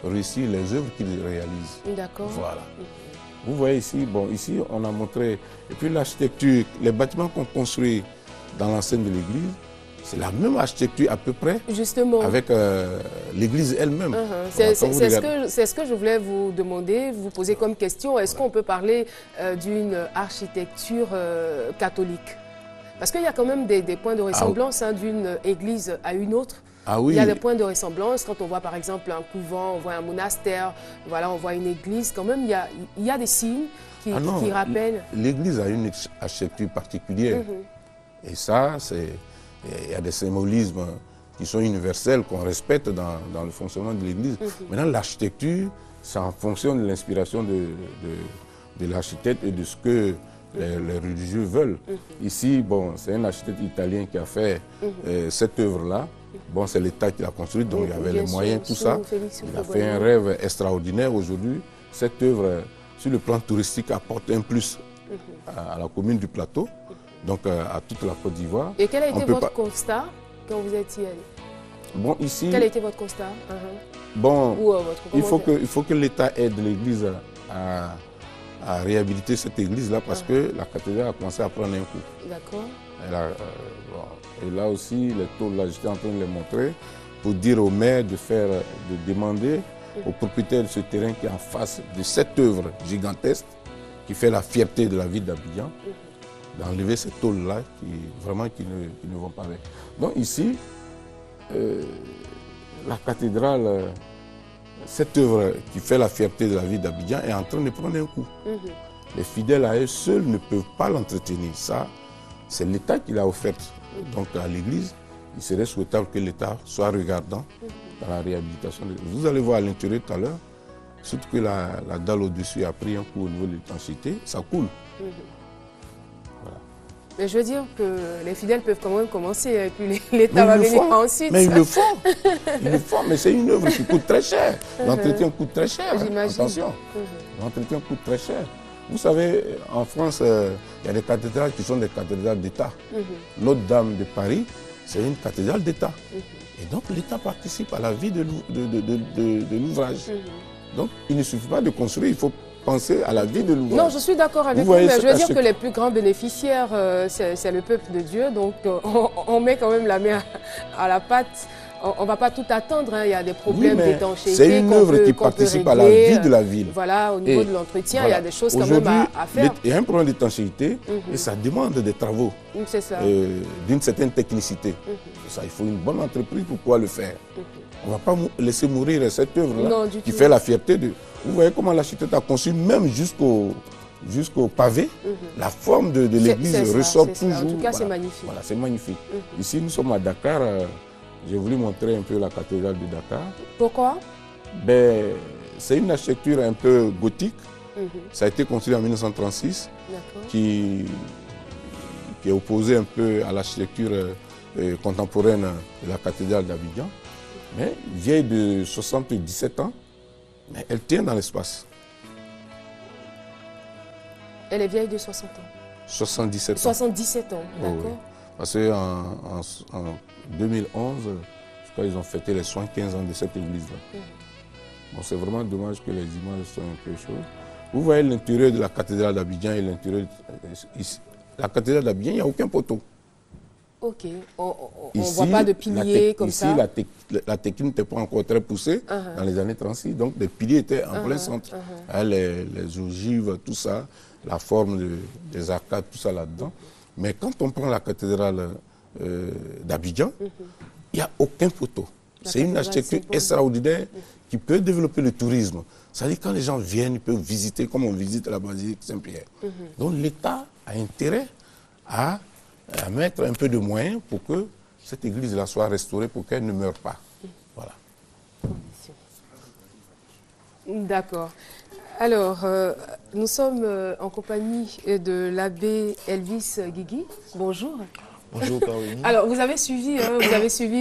réussir les œuvres qu'ils réalisent.
D'accord.
Voilà. Vous voyez ici, bon, ici on a montré, et puis l'architecture, les bâtiments qu'on construit dans l'enceinte de l'église, c'est la même architecture à peu près.
Justement.
Avec l'église elle-même.
C'est ce que je voulais vous demander, vous poser comme question. Est-ce qu'on peut parler d'une architecture catholique? Parce qu'il y a quand même des points de ressemblance d'une église à une autre.
Ah oui.
Il y a des points de ressemblance. Quand on voit par exemple un couvent, on voit un monastère, voilà, on voit une église. Quand même, il y a des signes qui rappellent.
L'église a une architecture particulière. Et ça, il y a des symbolismes qui sont universels, qu'on respecte dans le fonctionnement de l'église. Maintenant, l'architecture, c'est en fonction de l'inspiration de l'architecte et de ce que les religieux veulent. Ici, bon, c'est un architecte italien qui a fait cette œuvre-là. Bon, c'est l'État qui l'a construite, donc il y avait les moyens, tout ça. Il a fait un rêve extraordinaire aujourd'hui. Cette œuvre, sur le plan touristique, apporte un plus à la commune du Plateau, donc à toute la Côte d'Ivoire.
Et quel a été votre constat quand vous êtes y allé?
Bon, ici...
Quel a été votre constat?
Bon, il faut que l'État aide l'Église à réhabiliter cette église-là parce que la cathédrale a commencé à prendre un coup.
D'accord.
Et là aussi, les taux, là, j'étais en train de les montrer pour dire au maire de demander au propriétaire de ce terrain qui est en face de cette œuvre gigantesque qui fait la fierté de la ville d'Abidjan, d'enlever ces tôles-là qui ne vont pas avec. Donc ici, la cathédrale, cette œuvre qui fait la fierté de la ville d'Abidjan est en train de prendre un coup. Les fidèles à eux seuls ne peuvent pas l'entretenir. Ça, c'est l'État qui l'a offerte. Donc à l'église, il serait souhaitable que l'État soit regardant dans la réhabilitation. Vous allez voir à l'intérieur tout à l'heure, surtout que la dalle au-dessus a pris un coup au niveau de l'étanchéité, ça coule. Voilà.
Mais je veux dire que les fidèles peuvent quand même commencer et puis l'État va venir ensuite.
Mais ils le font. Ils le font, mais c'est une œuvre qui coûte très cher. L'entretien coûte très cher. Attention. L'entretien coûte très cher. Vous savez, en France, il y a des cathédrales qui sont des cathédrales d'État. Notre-Dame de Paris, c'est une cathédrale d'État. Et donc l'État participe à la vie de l'ouvrage. Donc il ne suffit pas de construire, il faut penser à la vie de l'ouvrage.
Non, je suis d'accord avec vous, mais je veux dire que les plus grands bénéficiaires, c'est le peuple de Dieu. Donc on met quand même la main à la pâte. On ne va pas tout attendre, il y a des problèmes d'étanchéité.
C'est une œuvre qui participe à la vie de la ville.
Voilà, au niveau de l'entretien, il y a des choses quand même à faire.
Il y a un problème d'étanchéité et ça demande des travaux d'une certaine technicité. Ça, il faut une bonne entreprise pour pouvoir le faire. On ne va pas laisser mourir cette œuvre-là qui fait la fierté de... Vous voyez comment l'architecte a conçu même jusqu'au pavé, la forme de l'église ressort toujours.
En tout cas, c'est magnifique.
Voilà, c'est magnifique. Ici, nous sommes à Dakar. J'ai voulu montrer un peu la cathédrale de Dakar.
Pourquoi?
Ben, c'est une architecture un peu gothique. Ça a été construit en 1936, qui est opposé un peu à l'architecture contemporaine de la cathédrale d'Abidjan. Mais vieille de 77 ans, mais elle tient dans l'espace.
Elle est vieille de 60 ans.
77 ans.
77 ans, d'accord.
Oui. Parce qu'en 2011, je crois qu'ils ont fêté les 75 ans de cette église-là. Bon, c'est vraiment dommage que les images soient un peu chaudes. Vous voyez l'intérieur de la cathédrale d'Abidjan et l'intérieur ici. La cathédrale d'Abidjan, il n'y a aucun poteau.
Ok, on ne voit pas de piliers comme ça.
Ici, la technique n'était pas encore très poussée dans les années 36, donc les piliers étaient en plein centre. Les ogives, tout ça, la forme des arcades, tout ça là-dedans. Mais quand on prend la cathédrale d'Abidjan, il n'y a aucun poteau. C'est une architecture extraordinaire qui peut développer le tourisme. C'est-à-dire quand les gens viennent, ils peuvent visiter, comme on visite la basilique Saint-Pierre. Donc l'État a intérêt à mettre un peu de moyens pour que cette église-là soit restaurée, pour qu'elle ne meure pas. Voilà.
D'accord. Alors, nous sommes en compagnie de l'abbé Elvis Guigui. Bonjour.
Bonjour Caroline.
Alors, vous avez suivi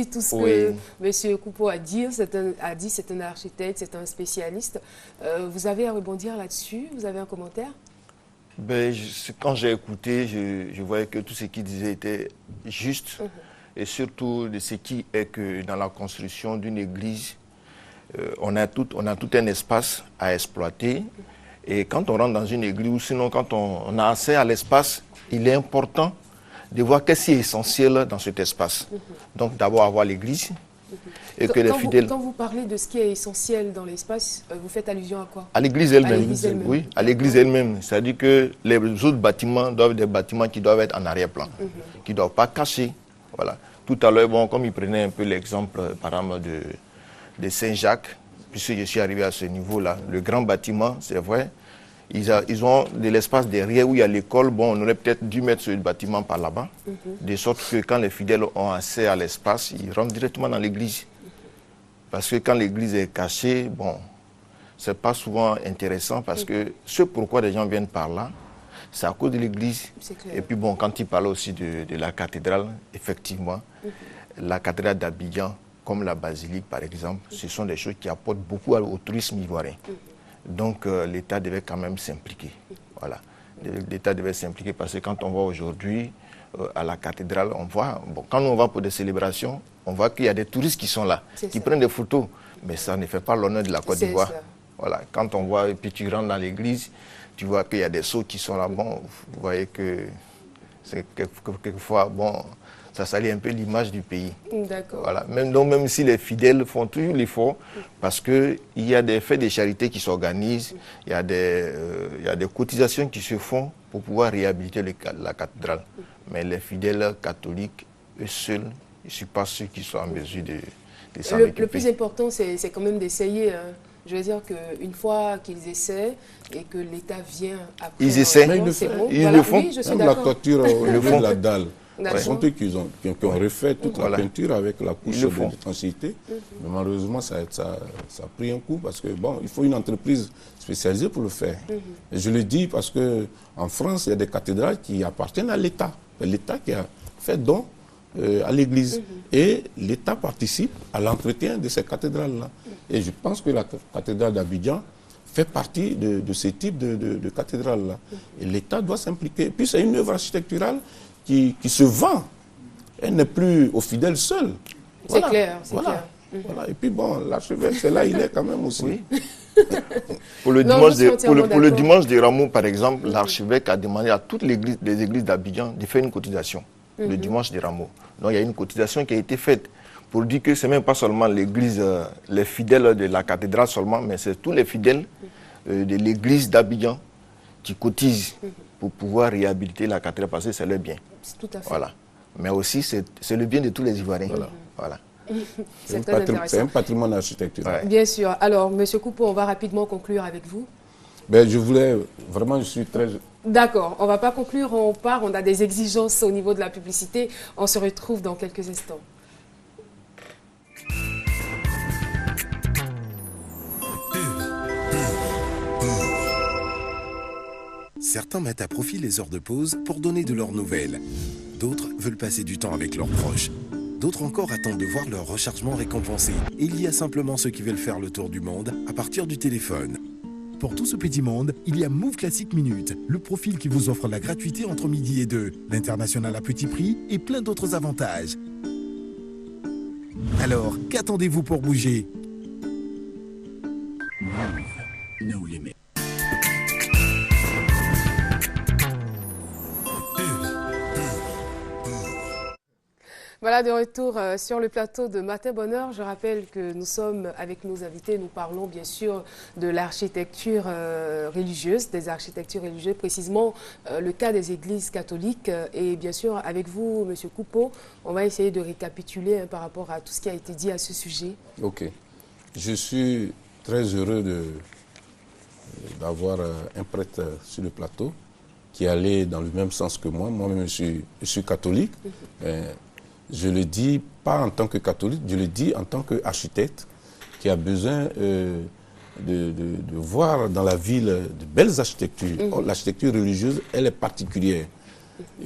tout ce que M. Coupeau a dit. C'est un architecte, c'est un spécialiste. Vous avez à rebondir là-dessus? Vous avez un commentaire?
Ben, quand j'ai écouté, je voyais que tout ce qu'il disait était juste. Et surtout de ce qui est que dans la construction d'une église, on a tout un espace à exploiter. Et quand on rentre dans une église, ou sinon quand on a accès à l'espace, il est important de voir qu'est-ce qui est essentiel dans cet espace. Donc d'abord avoir l'église. Et que les fidèles...
Quand vous parlez de ce qui est essentiel dans l'espace, vous faites allusion à quoi?
À l'église elle-même. Oui, à l'église elle-même. C'est-à-dire que les autres bâtiments doivent être des bâtiments qui doivent être en arrière-plan, qui ne doivent pas cacher. Voilà. Tout à l'heure, bon, comme il prenait un peu l'exemple, par exemple, de Saint-Jacques, puisque je suis arrivé à ce niveau-là, le grand bâtiment, c'est vrai, ils ont de l'espace derrière où il y a l'école. Bon, on aurait peut-être dû mettre ce bâtiment par là-bas, de sorte que quand les fidèles ont accès à l'espace, ils rentrent directement dans l'église. Parce que quand l'église est cachée, bon, c'est pas souvent intéressant parce que ce pourquoi les gens viennent par là, c'est à cause de l'église. Et puis bon, quand il parlait aussi de la cathédrale, effectivement, la cathédrale d'Abidjan, comme la basilique par exemple, ce sont des choses qui apportent beaucoup au tourisme ivoirien. Donc l'État devait quand même s'impliquer. Voilà. L'État devait s'impliquer parce que quand on va aujourd'hui à la cathédrale, on voit, bon, quand on va pour des célébrations, on voit qu'il y a des touristes qui sont là, qui prennent des photos. Mais ça ne fait pas l'honneur de la Côte d'Ivoire. Voilà. Quand on voit, et puis tu rentres dans l'église, tu vois qu'il y a des sceaux qui sont là. Bon, vous voyez que c'est quelquefois, bon, ça salit un peu l'image du pays.
D'accord.
Voilà. Même si les fidèles font toujours l'effort, parce qu'il y a des faits de charité qui s'organisent, il y a des cotisations qui se font pour pouvoir réhabiliter la cathédrale. Mais les fidèles catholiques, eux seuls, je ne suis pas sûr qu'ils soient en mesure de s'en occuper.
Le plus important, c'est quand même d'essayer. Je veux dire qu'une fois qu'ils essaient et que l'État vient après...
Ils essaient,
ils
le font.
Oui, je suis
même la toiture au niveau de la dalle.
Ce
sont eux qui ont refait toute la peinture avec la couche d'étanchéité. Mais malheureusement, ça a pris un coup parce que bon, il faut une entreprise spécialisée pour le faire. Et je le dis parce qu'en France, il y a des cathédrales qui appartiennent à l'État. C'est l'État qui a fait don à l'Église. Et l'État participe à l'entretien de ces cathédrales-là. Et je pense que la cathédrale d'Abidjan fait partie de ce type de cathédrale-là. Et l'État doit s'impliquer. Puis c'est une œuvre architecturale qui se vend. Elle n'est plus aux fidèles seuls.
C'est clair, c'est clair.
Voilà. Et puis bon, l'archevêque, c'est là, il est quand même aussi.
Oui. Pour le dimanche de Rameau, par exemple, l'archevêque a demandé à toutes les églises d'Abidjan de faire une cotisation. Le dimanche de Rameau. Donc il y a une cotisation qui a été faite pour dire que ce n'est même pas seulement l'église, les fidèles de la cathédrale seulement, mais c'est tous les fidèles de l'église d'Abidjan qui cotisent pour pouvoir réhabiliter la cathédrale parce que c'est leur bien.
Tout à fait.
Voilà. Mais aussi, c'est le bien de tous les Ivoiriens. Voilà.
C'est
un patrimoine architectural.
Bien sûr. Alors, M. Coupeau, on va rapidement conclure avec vous.
Ben, je voulais, vraiment, je suis très...
D'accord, on ne va pas conclure, on part, on a des exigences au niveau de la publicité. On se retrouve dans quelques instants.
Certains mettent à profit les heures de pause pour donner de leurs nouvelles. D'autres veulent passer du temps avec leurs proches. D'autres encore attendent de voir leur rechargement récompensé. Et il y a simplement ceux qui veulent faire le tour du monde à partir du téléphone. Pour tout ce petit monde, il y a Move Classic Minute, le profil qui vous offre la gratuité entre midi et 2, l'international à petit prix et plein d'autres avantages. Alors, qu'attendez-vous pour bouger? Move, no limit.
Voilà, de retour sur le plateau de Matin Bonheur. Je rappelle que nous sommes avec nos invités. Nous parlons bien sûr de l'architecture religieuse, des architectures religieuses, précisément le cas des églises catholiques. Et bien sûr, avec vous, M. Coupeau, on va essayer de récapituler par rapport à tout ce qui a été dit à ce sujet.
Ok. Je suis très heureux d'avoir un prêtre sur le plateau qui allait dans le même sens que moi. Moi-même, je suis catholique. Je le dis pas en tant que catholique, je le dis en tant qu'architecte qui a besoin de voir dans la ville de belles architectures. L'architecture religieuse, elle est particulière.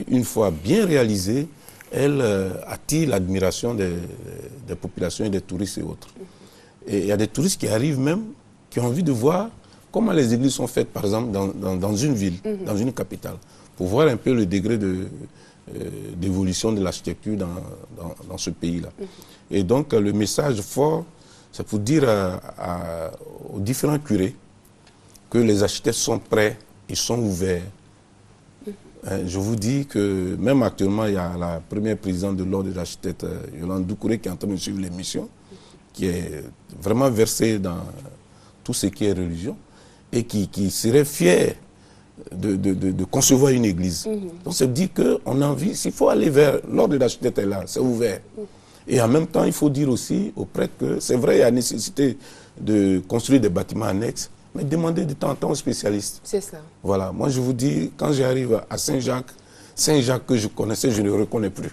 Une fois bien réalisée, elle attire l'admiration des populations et des touristes et autres. Et il y a des touristes qui arrivent même, qui ont envie de voir comment les églises sont faites, par exemple, dans une ville, dans une capitale, pour voir un peu le degré d'évolution de l'architecture dans ce pays-là. Et donc, le message fort, c'est pour dire aux différents curés que les architectes sont prêts, ils sont ouverts. Je vous dis que même actuellement, il y a la première présidente de l'ordre des architectes, Yolande Doucouré, qui est en train de suivre l'émission, qui est vraiment versée dans tout ce qui est religion et qui serait fière de concevoir une église. Donc, ça veut dire qu'on a envie, s'il faut aller vers l'ordre de l'architecte est là, c'est ouvert. Et en même temps, il faut dire aussi aux prêtres que c'est vrai, il y a nécessité de construire des bâtiments annexes, mais demander de temps en temps aux spécialistes.
C'est ça.
Voilà, moi je vous dis, quand j'arrive à Saint-Jacques que je connaissais, je ne le reconnais plus.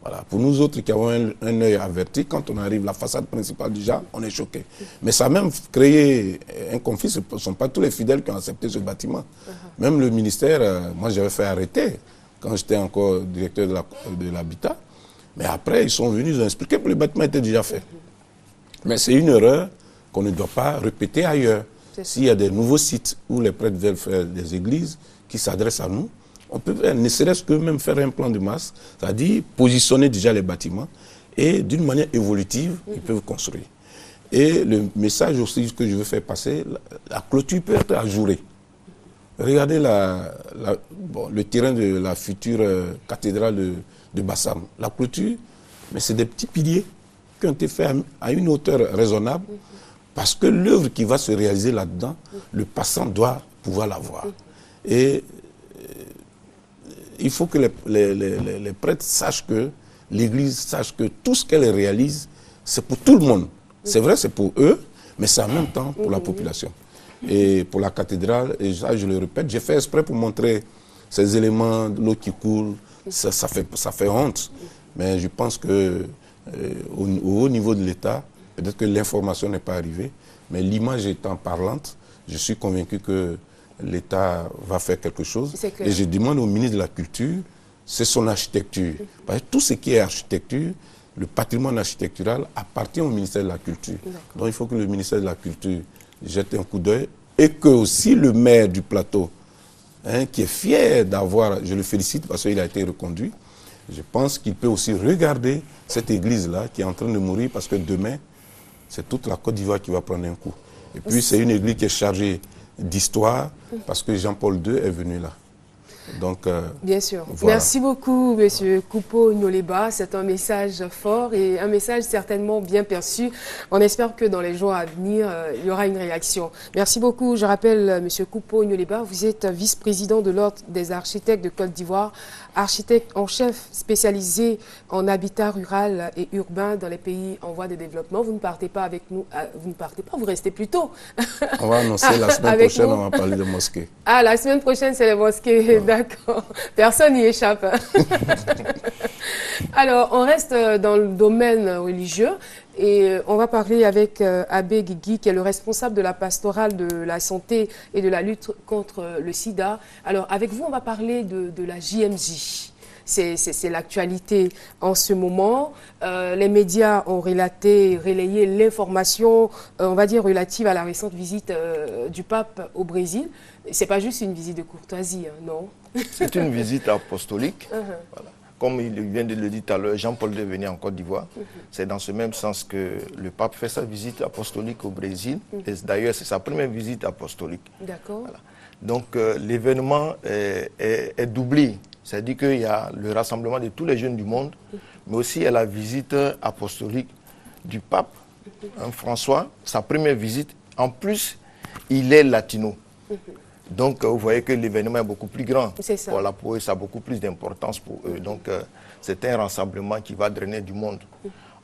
Voilà. Pour nous autres qui avons un œil averti, quand on arrive, la façade principale déjà, on est choqué. Mais ça a même créé un conflit, ce ne sont pas tous les fidèles qui ont accepté ce bâtiment. Même le ministère, moi j'avais fait arrêter quand j'étais encore directeur de l'habitat. Mais après, ils sont venus, ils ont expliqué que le bâtiment était déjà fait. Mais c'est une erreur qu'on ne doit pas répéter ailleurs. S'il y a des nouveaux sites où les prêtres veulent faire des églises qui s'adressent à nous, on peut ne serait-ce que même faire un plan de masse, c'est-à-dire positionner déjà les bâtiments et d'une manière évolutive, ils peuvent construire. Et le message aussi que je veux faire passer, la clôture peut être ajourée. Regardez le terrain de la future cathédrale de Bassam. La clôture, mais c'est des petits piliers qui ont été faits à une hauteur raisonnable parce que l'œuvre qui va se réaliser là-dedans, le passant doit pouvoir la voir. Et il faut que les prêtres sachent que l'Église sache que tout ce qu'elle réalise, c'est pour tout le monde. C'est vrai, c'est pour eux, mais c'est en même temps pour la population. Et pour la cathédrale, et ça je le répète, j'ai fait exprès pour montrer ces éléments, l'eau qui coule, ça fait honte. Mais je pense que au haut niveau de l'État, peut-être que l'information n'est pas arrivée, mais l'image étant parlante, je suis convaincu que l'État va faire quelque chose. Et je demande au ministre de la Culture, c'est son architecture. Parce que tout ce qui est architecture, le patrimoine architectural appartient au ministère de la Culture. Donc il faut que le ministère de la Culture jette un coup d'œil et que aussi le maire du plateau, qui est fier d'avoir, je le félicite parce qu'il a été reconduit, je pense qu'il peut aussi regarder cette église-là qui est en train de mourir parce que demain, c'est toute la Côte d'Ivoire qui va prendre un coup. Et puis c'est une église qui est chargée d'histoire parce que Jean-Paul II est venu là. Donc,
bien sûr.
Voilà.
Merci beaucoup, M. Coupeau Nyoleba. C'est un message fort et un message certainement bien perçu. On espère que dans les jours à venir, il y aura une réaction. Merci beaucoup. Je rappelle, M. Coupeau Nyoleba, vous êtes vice-président de l'Ordre des architectes de Côte d'Ivoire, architecte en chef spécialisé en habitat rural et urbain dans les pays en voie de développement. Vous ne partez pas avec nous, vous ne partez pas, vous restez plutôt.
On va annoncer la semaine prochaine, on va parler de mosquées.
Ah, la semaine prochaine, c'est les mosquées.
Voilà.
D'accord. Personne n'y échappe. Alors, on reste dans le domaine religieux et on va parler avec Abbé Guigui, qui est le responsable de la pastorale de la santé et de la lutte contre le sida. Alors, avec vous, on va parler de la JMJ. C'est l'actualité en ce moment. Les médias ont relayé l'information, on va dire, relative à la récente visite du pape au Brésil. Ce n'est pas juste une visite de courtoisie, hein, non?
C'est une visite apostolique. Voilà. Comme il vient de le dire tout à l'heure, Jean-Paul II est venu en Côte d'Ivoire. C'est dans ce même sens que le pape fait sa visite apostolique au Brésil. Et d'ailleurs, c'est sa première visite apostolique.
D'accord.
Voilà. Donc, l'événement est doublé. C'est-à-dire qu'il y a le rassemblement de tous les jeunes du monde, mais aussi il y a la visite apostolique du pape, hein, François, sa première visite. En plus, il est latino. Donc, vous voyez que l'événement est beaucoup plus grand.
C'est ça.
Voilà, pour eux, ça a beaucoup plus d'importance pour eux. Donc, c'est un rassemblement qui va drainer du monde.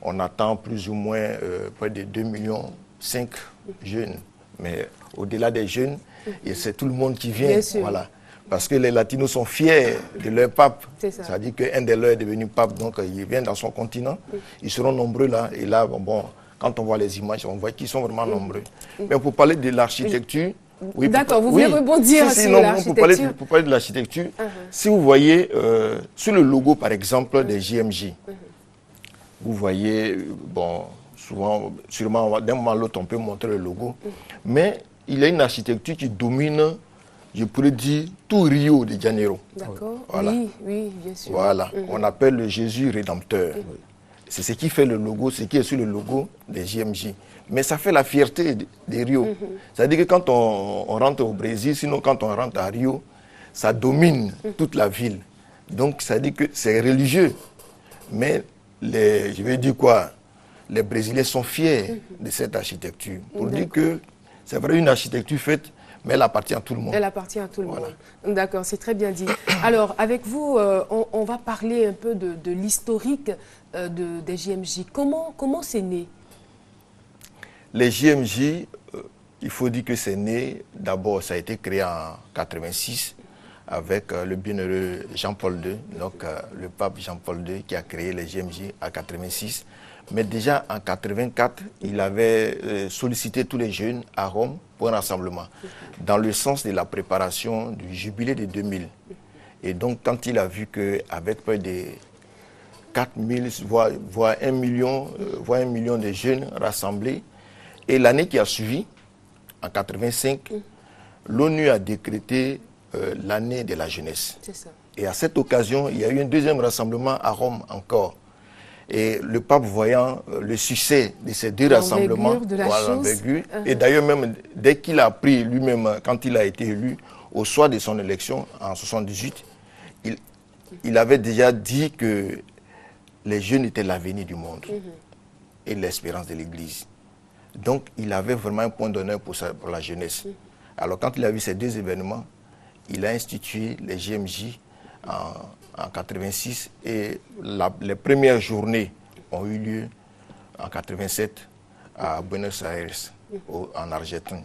On attend plus ou moins près de 2,5 millions de jeunes. Mais au-delà des jeunes, c'est tout le monde qui vient.
Bien sûr.
Voilà. Parce que les latinos sont fiers de leur pape.
C'est-à-dire
qu'un des leurs est devenu pape, donc il vient dans son continent. Ils seront nombreux là. Et là, bon, quand on voit les images, on voit qu'ils sont vraiment nombreux. Mais pour parler de l'architecture... Oui,
d'accord, vous voulez rebondir sur l'architecture.
Pour parler de l'architecture, si vous voyez sur le logo, par exemple, des JMJ, vous voyez, bon, souvent, sûrement, d'un moment à l'autre, on peut montrer le logo, mais il y a une architecture qui domine, je pourrais dire, tout Rio de Janeiro.
D'accord,
voilà.
Oui, bien sûr.
Voilà, on appelle le Jésus rédempteur. C'est ce qui fait le logo, ce qui est sur le logo des JMJ. Mais ça fait la fierté des Rio. C'est-à-dire que quand on rentre au Brésil, sinon quand on rentre à Rio, ça domine toute la ville. Donc ça dit que c'est religieux. Mais je vais dire quoi, les Brésiliens sont fiers de cette architecture. Pour dire que c'est vrai une architecture faite, mais elle appartient à tout le monde. Elle
appartient à tout le monde. D'accord, c'est très bien dit. Alors, avec vous, on va parler un peu de l'historique des JMJ. Comment c'est né?
Les JMJ, il faut dire que c'est né, d'abord ça a été créé en 86 avec le bienheureux Jean-Paul II, donc le pape Jean-Paul II qui a créé les JMJ en 86. Mais déjà en 84, il avait sollicité tous les jeunes à Rome pour un rassemblement, dans le sens de la préparation du jubilé de 2000. Et donc quand il a vu qu'avec près de 4000, voire 1 million de jeunes rassemblés, et l'année qui a suivi, en 85, l'ONU a décrété l'année de la jeunesse.
Ça.
Et à cette occasion, il y a eu un deuxième rassemblement à Rome encore. Et le pape, voyant le succès de ces deux rassemblements, et d'ailleurs même dès qu'il a appris lui-même, quand il a été élu, au soir de son élection en 78, il avait déjà dit que les jeunes étaient l'avenir du monde et l'espérance de l'Église. Donc, il avait vraiment un point d'honneur pour la jeunesse. Alors, quand il a vu ces deux événements, il a institué les JMJ en 86 et les premières journées ont eu lieu en 87 à Buenos Aires, en Argentine.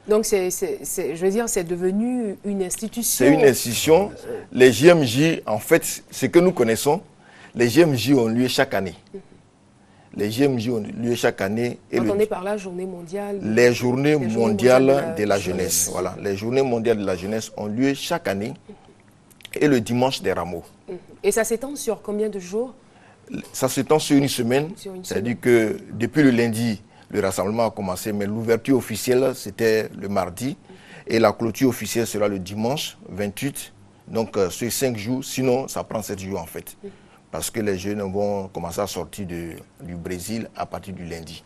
Donc, je veux dire, c'est devenu une institution.
C'est une institution. Les JMJ, en fait, ce que nous connaissons, les JMJ ont lieu chaque année. Les JMJ ont lieu chaque année.
Entendez par la journée mondiale.
Les journées mondiales de la jeunesse. Voilà. Les journées mondiales de la jeunesse ont lieu chaque année et le dimanche des rameaux.
Et ça s'étend sur combien de jours?
Ça s'étend sur une semaine. C'est-à-dire que depuis le lundi, le rassemblement a commencé, mais l'ouverture officielle, c'était le mardi. Et la clôture officielle sera le dimanche 28. Donc, sur 5 jours. Sinon, ça prend 7 jours en fait. Parce que les jeunes vont commencer à sortir du Brésil à partir du lundi.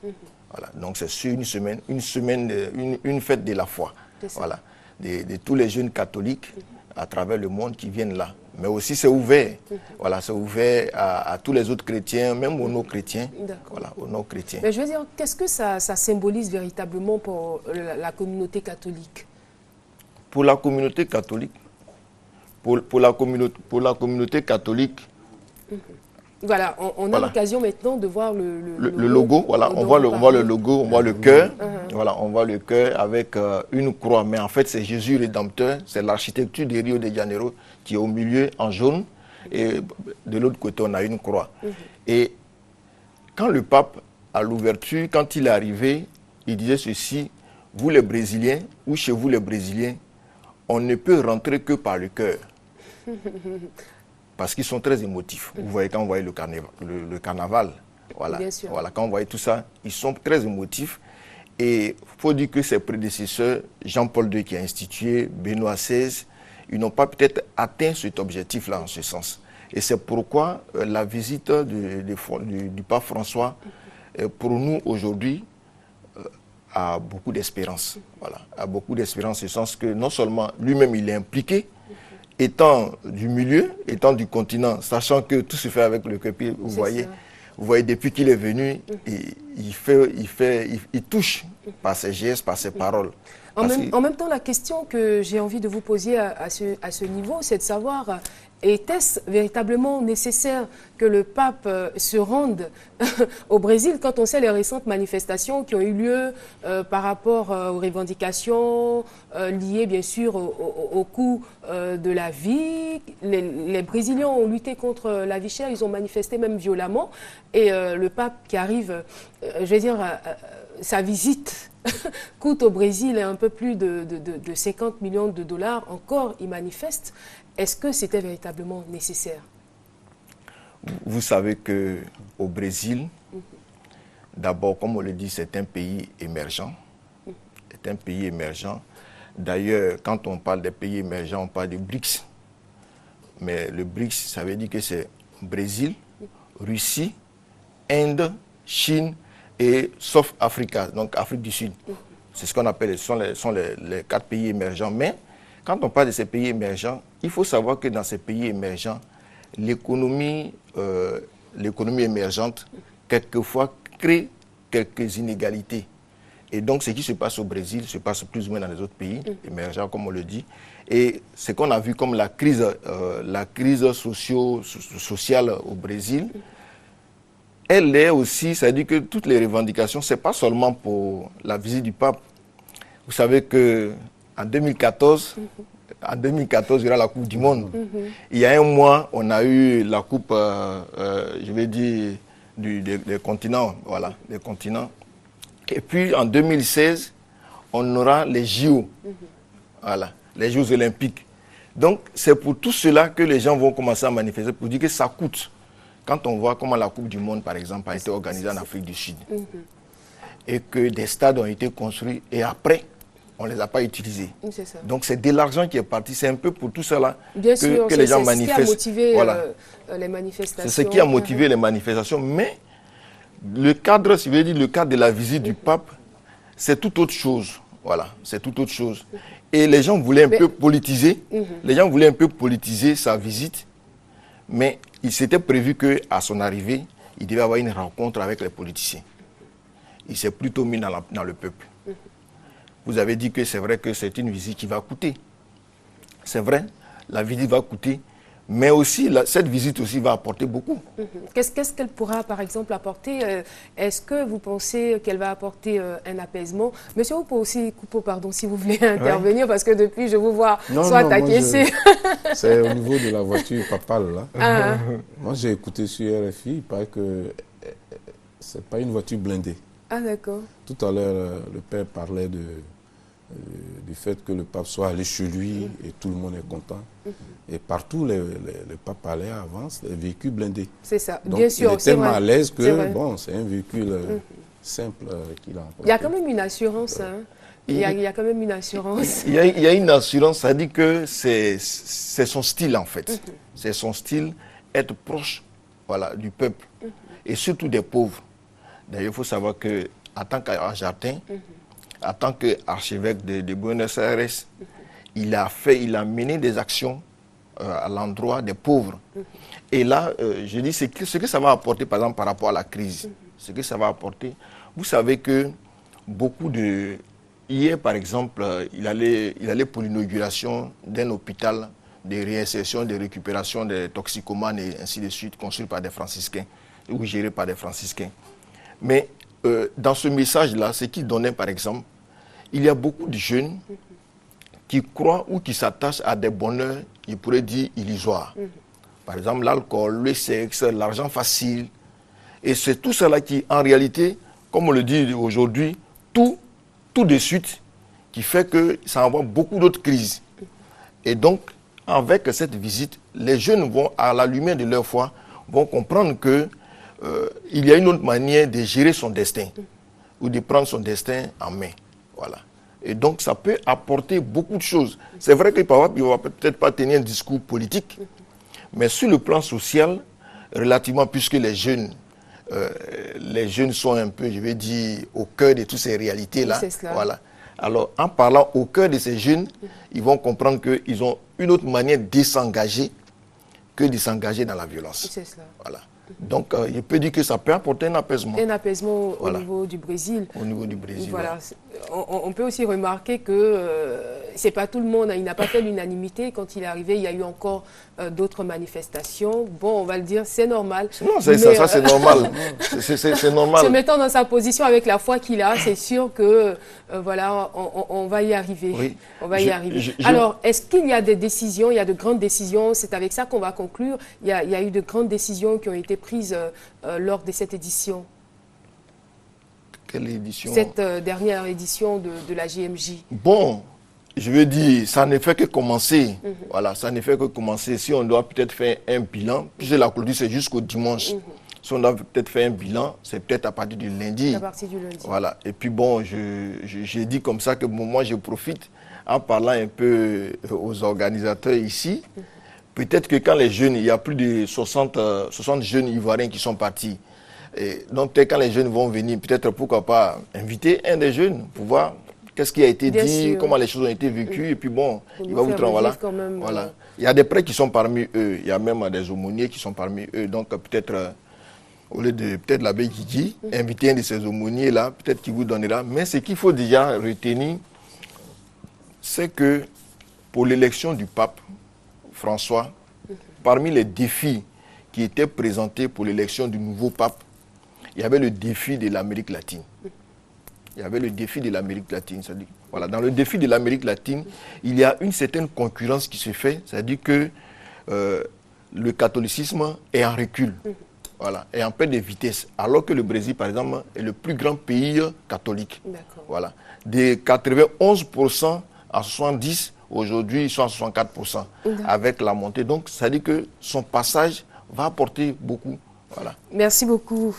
Voilà. Donc c'est sur une semaine, une fête de la foi. Voilà. De tous les jeunes catholiques à travers le monde qui viennent là. Mais aussi c'est ouvert. Voilà, c'est ouvert à tous les autres chrétiens, même aux non-chrétiens. Voilà, aux non-chrétiens.
Mais je veux dire, qu'est-ce que ça symbolise véritablement pour la communauté catholique?
Pour la communauté catholique, pour la communauté catholique.
Voilà, on a l'occasion maintenant de voir le
logo. Voilà, on voit le logo, on voit le cœur. Voilà, on voit le cœur avec une croix. Mais en fait, c'est Jésus Rédempteur. C'est l'architecture de Rio de Janeiro qui est au milieu en jaune. Et de l'autre côté, on a une croix. Et quand le pape, à l'ouverture, quand il est arrivé, il disait ceci: vous les Brésiliens, ou chez vous les Brésiliens, on ne peut rentrer que par le cœur. Parce qu'ils sont très émotifs. Vous voyez, quand vous voyez le carnaval, voilà, quand vous voyez tout ça, ils sont très émotifs. Et il faut dire que ses prédécesseurs, Jean-Paul II qui a institué, Benoît XVI, ils n'ont pas peut-être atteint cet objectif-là en ce sens. Et c'est pourquoi la visite du pape François, pour nous aujourd'hui, a beaucoup d'espérance. Voilà, a beaucoup d'espérance en ce sens que non seulement lui-même il est impliqué, étant du milieu, étant du continent, sachant que tout se fait avec le cœur, vous voyez, depuis qu'il est venu, il touche par ses gestes, par ses paroles.
En même temps, la question que j'ai envie de vous poser à ce niveau, c'est de savoir, était-ce véritablement nécessaire que le pape se rende au Brésil quand on sait les récentes manifestations qui ont eu lieu par rapport aux revendications liées bien sûr au coût de la vie. Les Brésiliens ont lutté contre la vie chère, ils ont manifesté même violemment. Et le pape qui arrive, je vais dire, sa visite coûte au Brésil un peu plus de 50 millions de dollars. Encore, il manifeste. Est-ce que c'était véritablement nécessaire?
Vous savez qu'au Brésil, d'abord, comme on le dit, c'est un pays émergent. C'est un pays émergent. D'ailleurs, quand on parle des pays émergents, on parle de BRICS. Mais le BRICS, ça veut dire que c'est Brésil, Russie, Inde, Chine et sauf Africa, donc Afrique du Sud. C'est ce qu'on appelle, sont les 4 pays émergents. Mais quand on parle de ces pays émergents, il faut savoir que dans ces pays émergents, l'économie émergente, quelquefois, crée quelques inégalités. Et donc, ce qui se passe au Brésil se passe plus ou moins dans les autres pays émergents, comme on le dit. Et ce qu'on a vu comme la crise sociale au Brésil, elle est aussi, c'est-à-dire que toutes les revendications, ce n'est pas seulement pour la visite du pape. Vous savez qu'en 2014, il y aura la Coupe du Monde. Il y a un mois, on a eu la Coupe, je vais dire, des continents. Voilà, des continents. Et puis en 2016, on aura les JO. Voilà, les Jeux olympiques. Donc c'est pour tout cela que les gens vont commencer à manifester pour dire que ça coûte. Quand on voit comment la Coupe du Monde, par exemple, a été organisée en Afrique du Sud, et que des stades ont été construits, et après, on ne les a pas utilisés. Donc c'est de l'argent qui est parti. C'est un peu pour tout cela que les gens manifestent. C'est ce qui a motivé
les manifestations.
C'est ce qui a motivé les manifestations. Mais le cadre, si vous voulez dire, le cadre de la visite du pape, c'est tout autre chose. Voilà, c'est tout autre chose. Et les gens voulaient un peu politiser. Les gens voulaient un peu politiser sa visite. Mais il s'était prévu qu'à son arrivée, il devait avoir une rencontre avec les politiciens. Il s'est plutôt mis dans le peuple. Vous avez dit que c'est vrai que c'est une visite qui va coûter. C'est vrai, la visite va coûter, mais aussi cette visite aussi va apporter beaucoup.
Qu'est-ce qu'elle pourra, par exemple, apporter? Est-ce que vous pensez qu'elle va apporter un apaisement? Monsieur Coupeau, pardon, si vous voulez intervenir, parce que depuis, je vous vois acquiescer.
C'est au niveau de la voiture papale, là. Moi, j'ai écouté sur RFI, il paraît que ce n'est pas une voiture blindée.
Ah, d'accord.
Tout à l'heure, le père parlait du fait que le pape soit allé chez lui et tout le monde est content. Et partout, le pape allait avant, les véhicules blindés.
C'est ça,
donc,
bien sûr.
Il est tellement à l'aise que, bon, c'est un véhicule simple qu'il a.
Il y a quand même une assurance, hein. Il y a quand même une assurance.
Il y a une assurance, ça dit que c'est son style, en fait. C'est son style, être proche, voilà, du peuple, et surtout des pauvres. D'ailleurs, il faut savoir qu'en tant qu'argentin, en tant qu'archevêque de Buenos Aires, il a mené des actions à l'endroit des pauvres. Et là, je dis, ce que ça va apporter, par exemple, par rapport à la crise, ce que ça va apporter. Vous savez que beaucoup de... Hier, par exemple, il allait pour l'inauguration d'un hôpital de réinsertion, de récupération des toxicomanes et ainsi de suite, construit par des franciscains, ou géré par des franciscains. Mais dans ce message-là, ce qu'il donnait par exemple, il y a beaucoup de jeunes qui croient ou qui s'attachent à des bonheurs, il pourrait dire, illusoires. Par exemple, l'alcool, le sexe, l'argent facile. Et c'est tout cela qui, en réalité, comme on le dit aujourd'hui, tout de suite, qui fait que ça envoie beaucoup d'autres crises. Et donc, avec cette visite, les jeunes vont, à la lumière de leur foi, vont comprendre que il y a une autre manière de gérer son destin ou de prendre son destin en main. Voilà. Et donc, ça peut apporter beaucoup de choses. C'est vrai qu'il ne va peut-être pas tenir un discours politique, mais sur le plan social, relativement, puisque les jeunes sont un peu, je vais dire, au cœur de toutes ces réalités-là. Voilà. Alors, en parlant au cœur de ces jeunes, ils vont comprendre qu'ils ont une autre manière de s'engager que de s'engager dans la violence. C'est cela. Voilà. Donc, je peux dire que ça peut apporter un apaisement.
Un apaisement au niveau du Brésil.
Au niveau du Brésil.
Voilà. On peut aussi remarquer que c'est pas tout le monde, il n'a pas fait l'unanimité. Quand il est arrivé, il y a eu encore d'autres manifestations. Bon, on va le dire, c'est normal.
Non, ça c'est normal. C'est normal.
Se mettant dans sa position avec la foi qu'il a, c'est sûr que voilà, on va y arriver.
Oui.
On va y arriver. Alors, est-ce qu'il y a des décisions, il y a de grandes décisions, c'est avec ça qu'on va conclure. Il y a eu de grandes décisions qui ont été prises lors de cette édition.
Quelle édition?
Cette dernière édition de la JMJ.
Bon, je veux dire, ça ne fait que commencer. Voilà, ça ne fait que commencer. Si on doit peut-être faire un bilan, puisque la clôture c'est jusqu'au dimanche. Si on doit peut-être faire un bilan, c'est peut-être à partir du lundi.
À partir du lundi.
Voilà. Et puis bon, j'ai dit comme ça que moi je profite en parlant un peu aux organisateurs ici. Peut-être que quand les jeunes, il y a plus de 60 jeunes Ivoiriens qui sont partis. Et donc, quand les jeunes vont venir, peut-être pourquoi pas inviter un des jeunes pour voir qu'est-ce qui a été dit, comment les choses ont été vécues. Et puis bon, il va vous transmettre. Voilà. Il y a des prêtres qui sont parmi eux. Il y a même des aumôniers qui sont parmi eux. Donc, peut-être, au lieu de peut-être l'abbé Guigui, inviter un de ces aumôniers-là, peut-être qu'il vous donnera. Mais ce qu'il faut déjà retenir, c'est que pour l'élection du pape François, parmi les défis qui étaient présentés pour l'élection du nouveau pape, il y avait le défi de l'Amérique latine. Il y avait le défi de l'Amérique latine. Voilà, dans le défi de l'Amérique latine, il y a une certaine concurrence qui se fait, c'est-à-dire que le catholicisme est en recul, voilà, est en perte de vitesse, alors que le Brésil, par exemple, est le plus grand pays catholique. Voilà. De 91% à 70%, aujourd'hui, ils sont à 64% avec la montée. Donc, ça dit que son passage va apporter beaucoup. Voilà.
Merci beaucoup,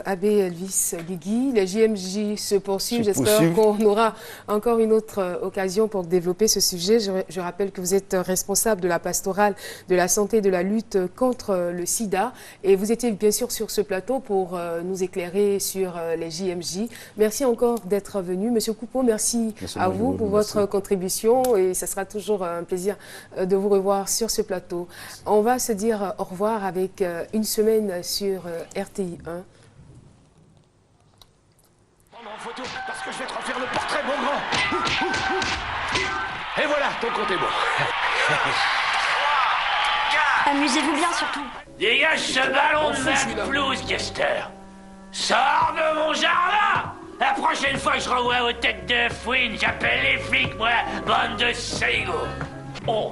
Abbé Elvis Guigui. Les JMJ se poursuivent. J'espère qu'on aura encore une autre occasion pour développer ce sujet. Je rappelle que vous êtes responsable de la pastorale de la santé et de la lutte contre le sida. Et vous étiez bien sûr sur ce plateau pour nous éclairer sur les JMJ. Merci encore d'être venu. Monsieur Coupeau, merci à vous pour votre contribution. Et ce sera toujours un plaisir de vous revoir sur ce plateau. On va se dire au revoir avec une semaine sur RTI 1.
Prendre en photo parce que je vais te refaire le portrait, mon grand. Et voilà, ton compte est bon.
Amusez-vous bien surtout.
Dégage ce ballon de ma pelouse, Kester. Sors de mon jardin. La prochaine fois que je revois aux têtes de fouine, j'appelle les flics, moi, bande de Seigo. Oh,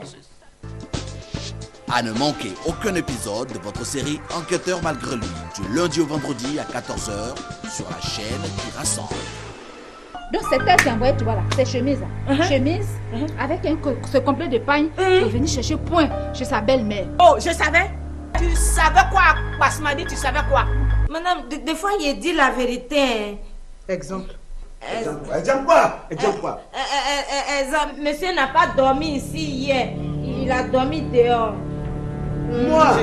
À ne manquer aucun épisode de votre série Enquêteur malgré lui, du lundi au vendredi à 14h sur la chaîne qui rassemble.
Donc c'est elle qui a envoyé, tu vois là, ces chemises. Chemise avec ce complet de paille pour venir chercher point chez sa belle-mère.
Oh, je savais. Tu savais quoi, Basmadi, tu savais quoi? Madame, des fois il dit la vérité.
Exemple. Exemple quoi? Exemple quoi?
Monsieur n'a pas dormi ici hier. Il a dormi dehors.
Moi?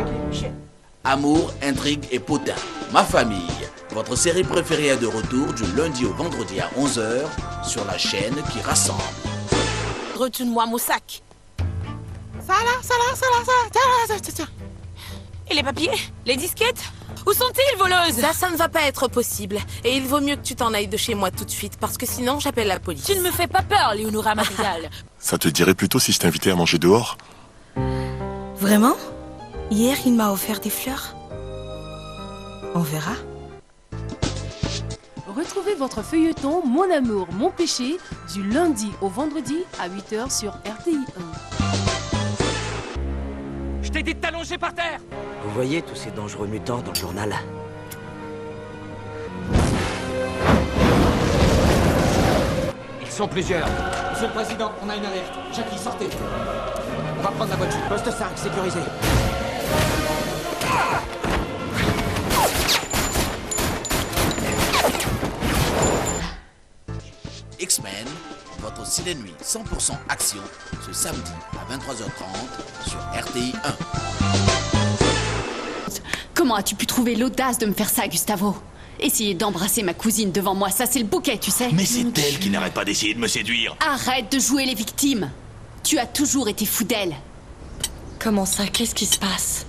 Amour, intrigue et potin. Ma famille. Votre série préférée est de retour du lundi au vendredi à 11h sur la chaîne qui rassemble.
Retourne-moi mon sac. Ça. Et les papiers? Les disquettes? Où sont-ils, voleuse? Ça ne va pas être possible. Et il vaut mieux que tu t'en ailles de chez moi tout de suite, parce que sinon j'appelle la police. Tu ne me fais pas peur, Léonora Madrigal.
Ça te dirait plutôt si je t'invitais à manger dehors?
Vraiment? Hier, il m'a offert des fleurs. On verra.
Retrouvez votre feuilleton Mon amour, mon péché du lundi au vendredi à 8h sur RTI 1.
Je t'ai dit de t'allonger par terre.
Vous voyez tous ces dangereux mutants dans le journal?
Ils sont plusieurs.
Monsieur le Président, on a une alerte. Jackie, sortez. On va prendre la voiture. Poste 5, sécurisé.
X-Men, votre ciné-nuit 100% action, ce samedi à 23h30 sur RTI 1.
Comment as-tu pu trouver l'audace de me faire ça, Gustavo? Essayer d'embrasser ma cousine devant moi, ça c'est le bouquet, tu sais.
Mais c'est elle qui n'arrête pas d'essayer de me séduire.
Arrête de jouer les victimes. Tu as toujours été fou d'elle.
Comment ça? Qu'est-ce qui se passe?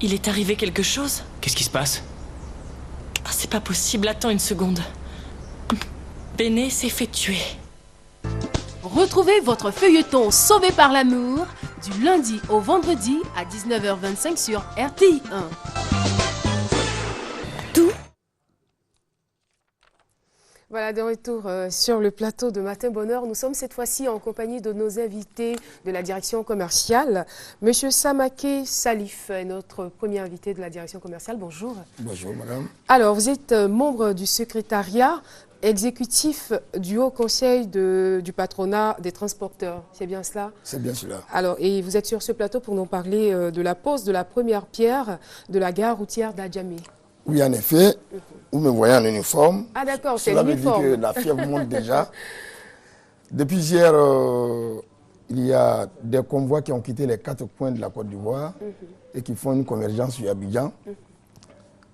Il est arrivé quelque chose?
Qu'est-ce qui se passe?
Ah, c'est pas possible, attends une seconde. Béné s'est fait tuer.
Retrouvez votre feuilleton Sauvé par l'amour du lundi au vendredi à 19h25 sur RTI 1. Voilà, de retour sur le plateau de Matin Bonheur. Nous sommes cette fois-ci en compagnie de nos invités de la direction commerciale. Monsieur Samaké Salif est notre premier invité de la direction commerciale. Bonjour.
Bonjour, madame.
Alors, vous êtes membre du secrétariat exécutif du Haut Conseil du patronat des transporteurs. C'est bien cela?
C'est bien cela.
Alors, et vous êtes sur ce plateau pour nous parler de la pose de la première pierre de la gare routière d'Adjamé.
Oui, en effet. Vous me voyez en uniforme.
Ah d'accord, c'est
l'uniforme. Cela veut dire que la fièvre monte déjà. Depuis hier, il y a des convois qui ont quitté les 4 coins de la Côte d'Ivoire et qui font une convergence sur Abidjan.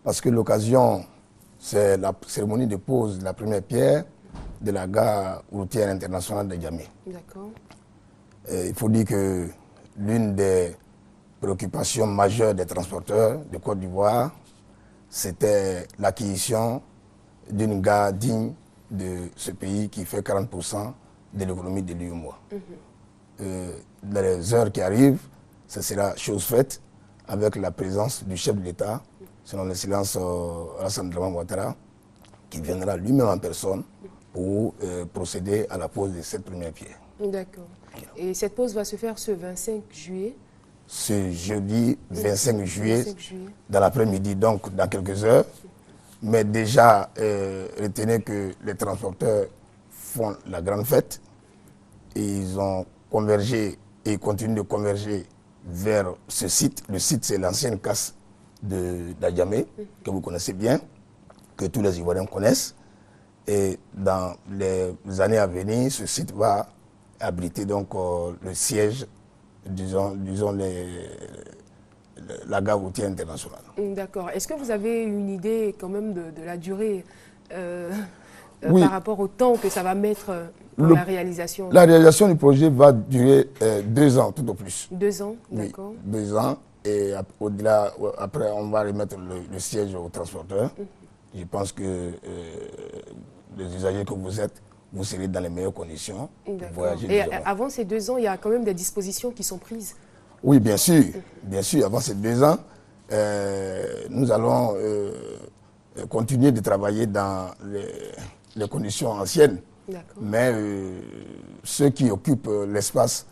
Parce que l'occasion, c'est la cérémonie de pose de la première pierre de la gare routière internationale d'Adjamé.
D'accord.
Il faut dire que l'une des préoccupations majeures des transporteurs de Côte d'Ivoire, c'était l'acquisition d'une gare digne de ce pays qui fait 40% de l'économie de l'UEMOA. Dans les heures qui arrivent, ce sera chose faite avec la présence du chef de l'État, selon l'excellence Alassane Dramane Ouattara, qui viendra lui-même en personne pour procéder à la pose de cette première pierre.
D'accord. Et cette pose va se faire ce 25 juillet.
Ce jeudi 25 juillet, dans l'après-midi, donc dans quelques heures. Mais déjà, retenez que les transporteurs font la grande fête. Et ils ont convergé et ils continuent de converger vers ce site. Le site, c'est l'ancienne casse d'Adjamé, que vous connaissez bien, que tous les Ivoiriens connaissent. Et dans les années à venir, ce site va abriter donc le siège, disons la gare routière internationale.
D'accord. Est-ce que vous avez une idée quand même de la durée
oui.
Par rapport au temps que ça va mettre pour la réalisation?
La réalisation du projet va durer 2 ans tout au plus.
2 ans, d'accord.
Oui, 2 ans. Et au-delà, après, on va remettre le siège aux transporteurs. Je pense que les usagers que vous êtes, vous serez dans les meilleures conditions pour voyager.
Et avant ces 2 ans, il y a quand même des dispositions qui sont prises?
Oui, bien sûr. Bien sûr, avant ces 2 ans, nous allons continuer de travailler dans les conditions anciennes. Mais ceux qui occupent l'espace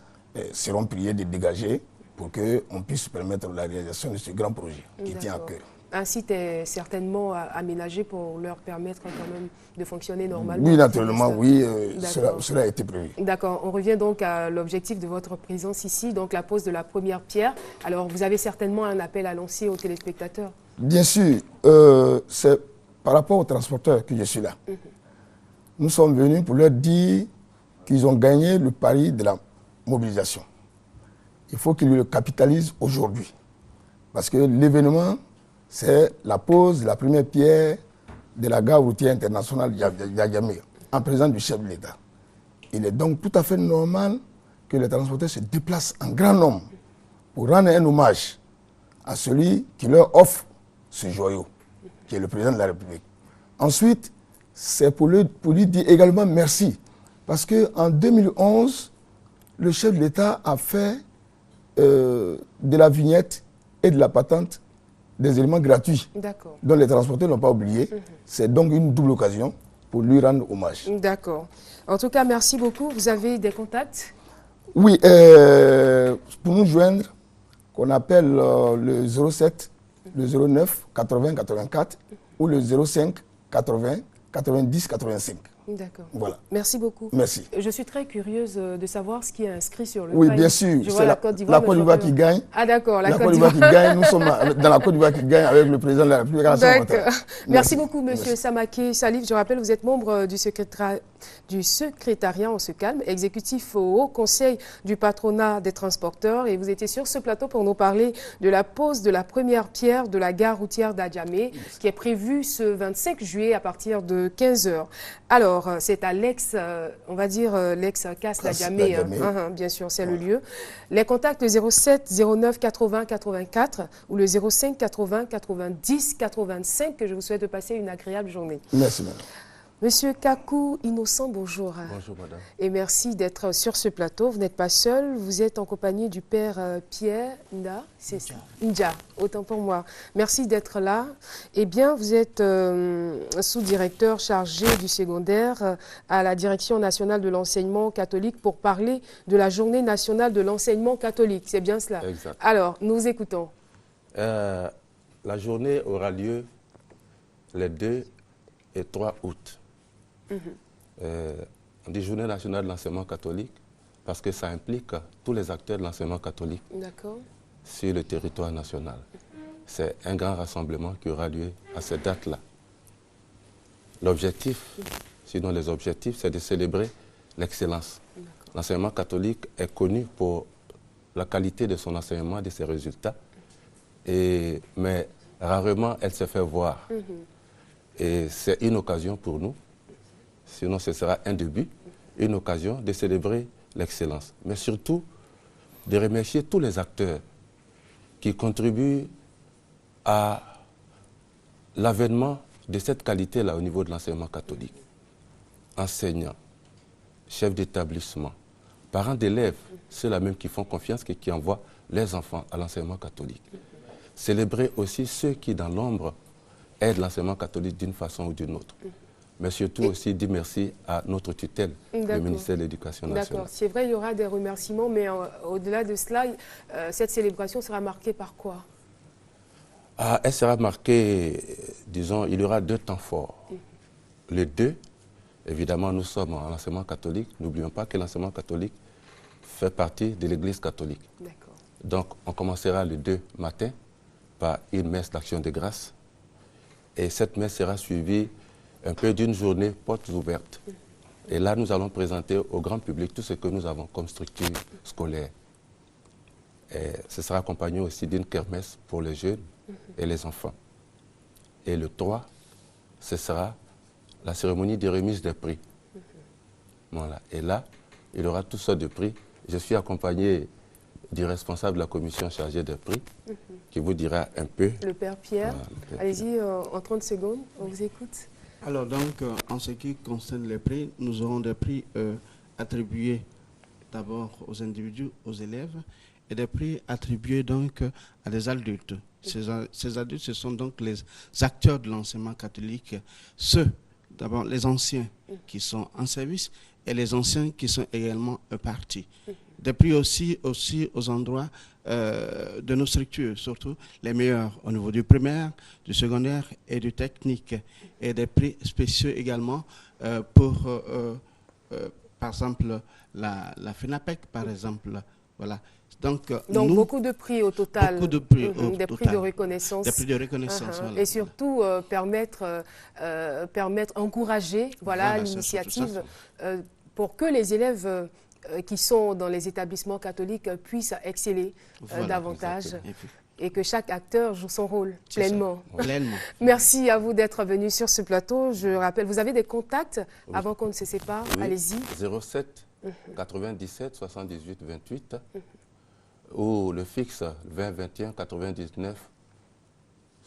seront priés de dégager pour qu'on puisse permettre la réalisation de ce grand projet qui tient à cœur.
Un site est certainement aménagé pour leur permettre quand même de fonctionner normalement.
Oui, naturellement, oui, cela a été prévu.
D'accord, on revient donc à l'objectif de votre présence ici, donc la pose de la première pierre. Alors, vous avez certainement un appel à lancer aux téléspectateurs?
Bien sûr, c'est par rapport aux transporteurs que je suis là. Nous sommes venus pour leur dire qu'ils ont gagné le pari de la mobilisation. Il faut qu'ils le capitalisent aujourd'hui. Parce que l'événement, c'est la pose de la première pierre de la gare routière internationale d'Adjamé, en présence du chef de l'État. Il est donc tout à fait normal que les transporteurs se déplacent en grand nombre pour rendre un hommage à celui qui leur offre ce joyau, qui est le président de la République. Ensuite, c'est pour lui dire également merci, parce qu'en 2011, le chef de l'État a fait de la vignette et de la patente des éléments gratuits dont les transporteurs n'ont pas oublié. C'est donc une double occasion pour lui rendre hommage.
D'accord. En tout cas, merci beaucoup. Vous avez des contacts?
Oui, pour nous joindre, qu'on appelle le 07, le 09 80 84 ou le 05 80 90 85.
D'accord.
Voilà.
Merci beaucoup.
Merci.
Je suis très curieuse de savoir ce qui est inscrit sur le
Oui,
paille.
bien sûr.
C'est
la Côte d'Ivoire qui gagne.
Ah d'accord,
la Côte d'Ivoire qui gagne. Nous sommes dans la Côte d'Ivoire qui gagne avec le président de la République.
D'accord. Merci beaucoup, monsieur Samake Salif. Je rappelle, vous êtes membre du secrétariat, on se calme, exécutif au Haut Conseil du patronat des transporteurs. Et vous étiez sur ce plateau pour nous parler de la pose de la première pierre de la gare routière d'Adjamé, qui est prévue ce 25 juillet à partir de 15 h. Alors, c'est à on va dire l'ex-CAS d'Adjamé, bien sûr, c'est le lieu. Les contacts, le 07 09 80 84 ou le 05 80 90 85, que je vous souhaite de passer une agréable journée.
Merci, madame.
Monsieur Kakou Innocent, bonjour.
Bonjour, madame.
Et merci d'être sur ce plateau. Vous n'êtes pas seul, vous êtes en compagnie du père Pierre Nda, c'est ça? Ndja, autant pour moi. Merci d'être là. Eh bien, vous êtes sous-directeur chargé du secondaire à la Direction nationale de l'enseignement catholique pour parler de la Journée nationale de l'enseignement catholique. C'est bien cela?
Exact.
Alors, nous écoutons.
La journée aura lieu les 2 et 3 août. On dit Journée nationale de l'enseignement catholique parce que ça implique tous les acteurs de l'enseignement catholique sur le territoire national. C'est un grand rassemblement qui aura lieu à cette date-là. L'objectif, sinon les objectifs, c'est de célébrer l'excellence. L'enseignement catholique est connu pour la qualité de son enseignement, de ses résultats, mais rarement elle se fait voir. Et c'est une occasion pour nous, sinon ce sera un début, une occasion de célébrer l'excellence. Mais surtout, de remercier tous les acteurs qui contribuent à l'avènement de cette qualité-là au niveau de l'enseignement catholique. Enseignants, chefs d'établissement, parents d'élèves, ceux-là même qui font confiance et qui envoient leurs enfants à l'enseignement catholique. Célébrer aussi ceux qui, dans l'ombre, aident l'enseignement catholique d'une façon ou d'une autre. Mais surtout aussi dire merci à notre tutelle, le ministère de l'Éducation nationale.
D'accord, c'est vrai, il y aura des remerciements, mais au-delà de cela, cette célébration sera marquée par quoi?
Elle sera marquée, disons, il y aura 2 temps forts. Le 2, évidemment, nous sommes en enseignement catholique. N'oublions pas que l'enseignement catholique fait partie de l'Église catholique. Donc, on commencera le 2 matin par une messe d'action de grâce. Et cette messe sera suivie un peu d'une journée portes ouvertes. Et là, nous allons présenter au grand public tout ce que nous avons comme structure scolaire. Et ce sera accompagné aussi d'une kermesse pour les jeunes et les enfants. Et le 3, ce sera la cérémonie de remise des prix. Voilà. Et là, il y aura toutes sortes de prix. Je suis accompagné du responsable de la commission chargée des prix, qui vous dira un peu.
Le père Pierre. Voilà, allez-y, en 30 secondes, on vous écoute.
Alors donc, en ce qui concerne les prix, nous aurons des prix attribués d'abord aux individus, aux élèves, et des prix attribués donc à des adultes. Ces adultes, ce sont donc les acteurs de l'enseignement catholique, ceux, d'abord les anciens qui sont en service et les anciens qui sont également partis. Des prix aussi aux endroits de nos structures, surtout les meilleurs au niveau du primaire, du secondaire et du technique. Et des prix spéciaux également pour, par exemple, la FENAPEC, par exemple. Voilà. Donc nous,
beaucoup de prix au total.
Beaucoup de prix
des prix de reconnaissance.
Des prix de reconnaissance, voilà.
Et surtout, encourager l'initiative pour que les élèves qui sont dans les établissements catholiques puissent exceller davantage et que chaque acteur joue son rôle pleinement. Merci à vous d'être venu sur ce plateau. Je rappelle, vous avez des contacts avant qu'on ne se sépare. Allez-y.
07 97 78 28 ou le fixe 20 21 99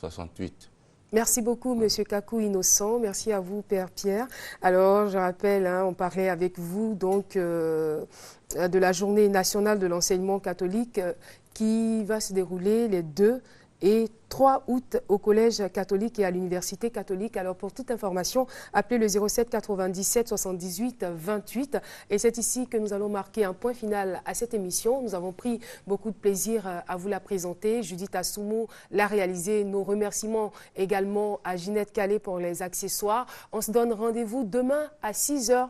68.
Merci beaucoup, Monsieur Kakou Innocent. Merci à vous, Père Pierre. Alors, je rappelle, on parlait avec vous donc de la Journée nationale de l'enseignement catholique qui va se dérouler les 2 et 3 3 août au Collège catholique et à l'Université catholique. Alors pour toute information, appelez le 07 97 78 28. Et c'est ici que nous allons marquer un point final à cette émission. Nous avons pris beaucoup de plaisir à vous la présenter. Judith Assoumou l'a réalisée. Nos remerciements également à Ginette Calais pour les accessoires. On se donne rendez-vous demain à 6h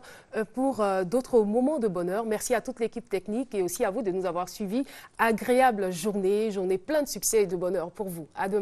pour d'autres moments de bonheur. Merci à toute l'équipe technique et aussi à vous de nous avoir suivis. Agréable journée pleine de succès et de bonheur pour vous. À demain.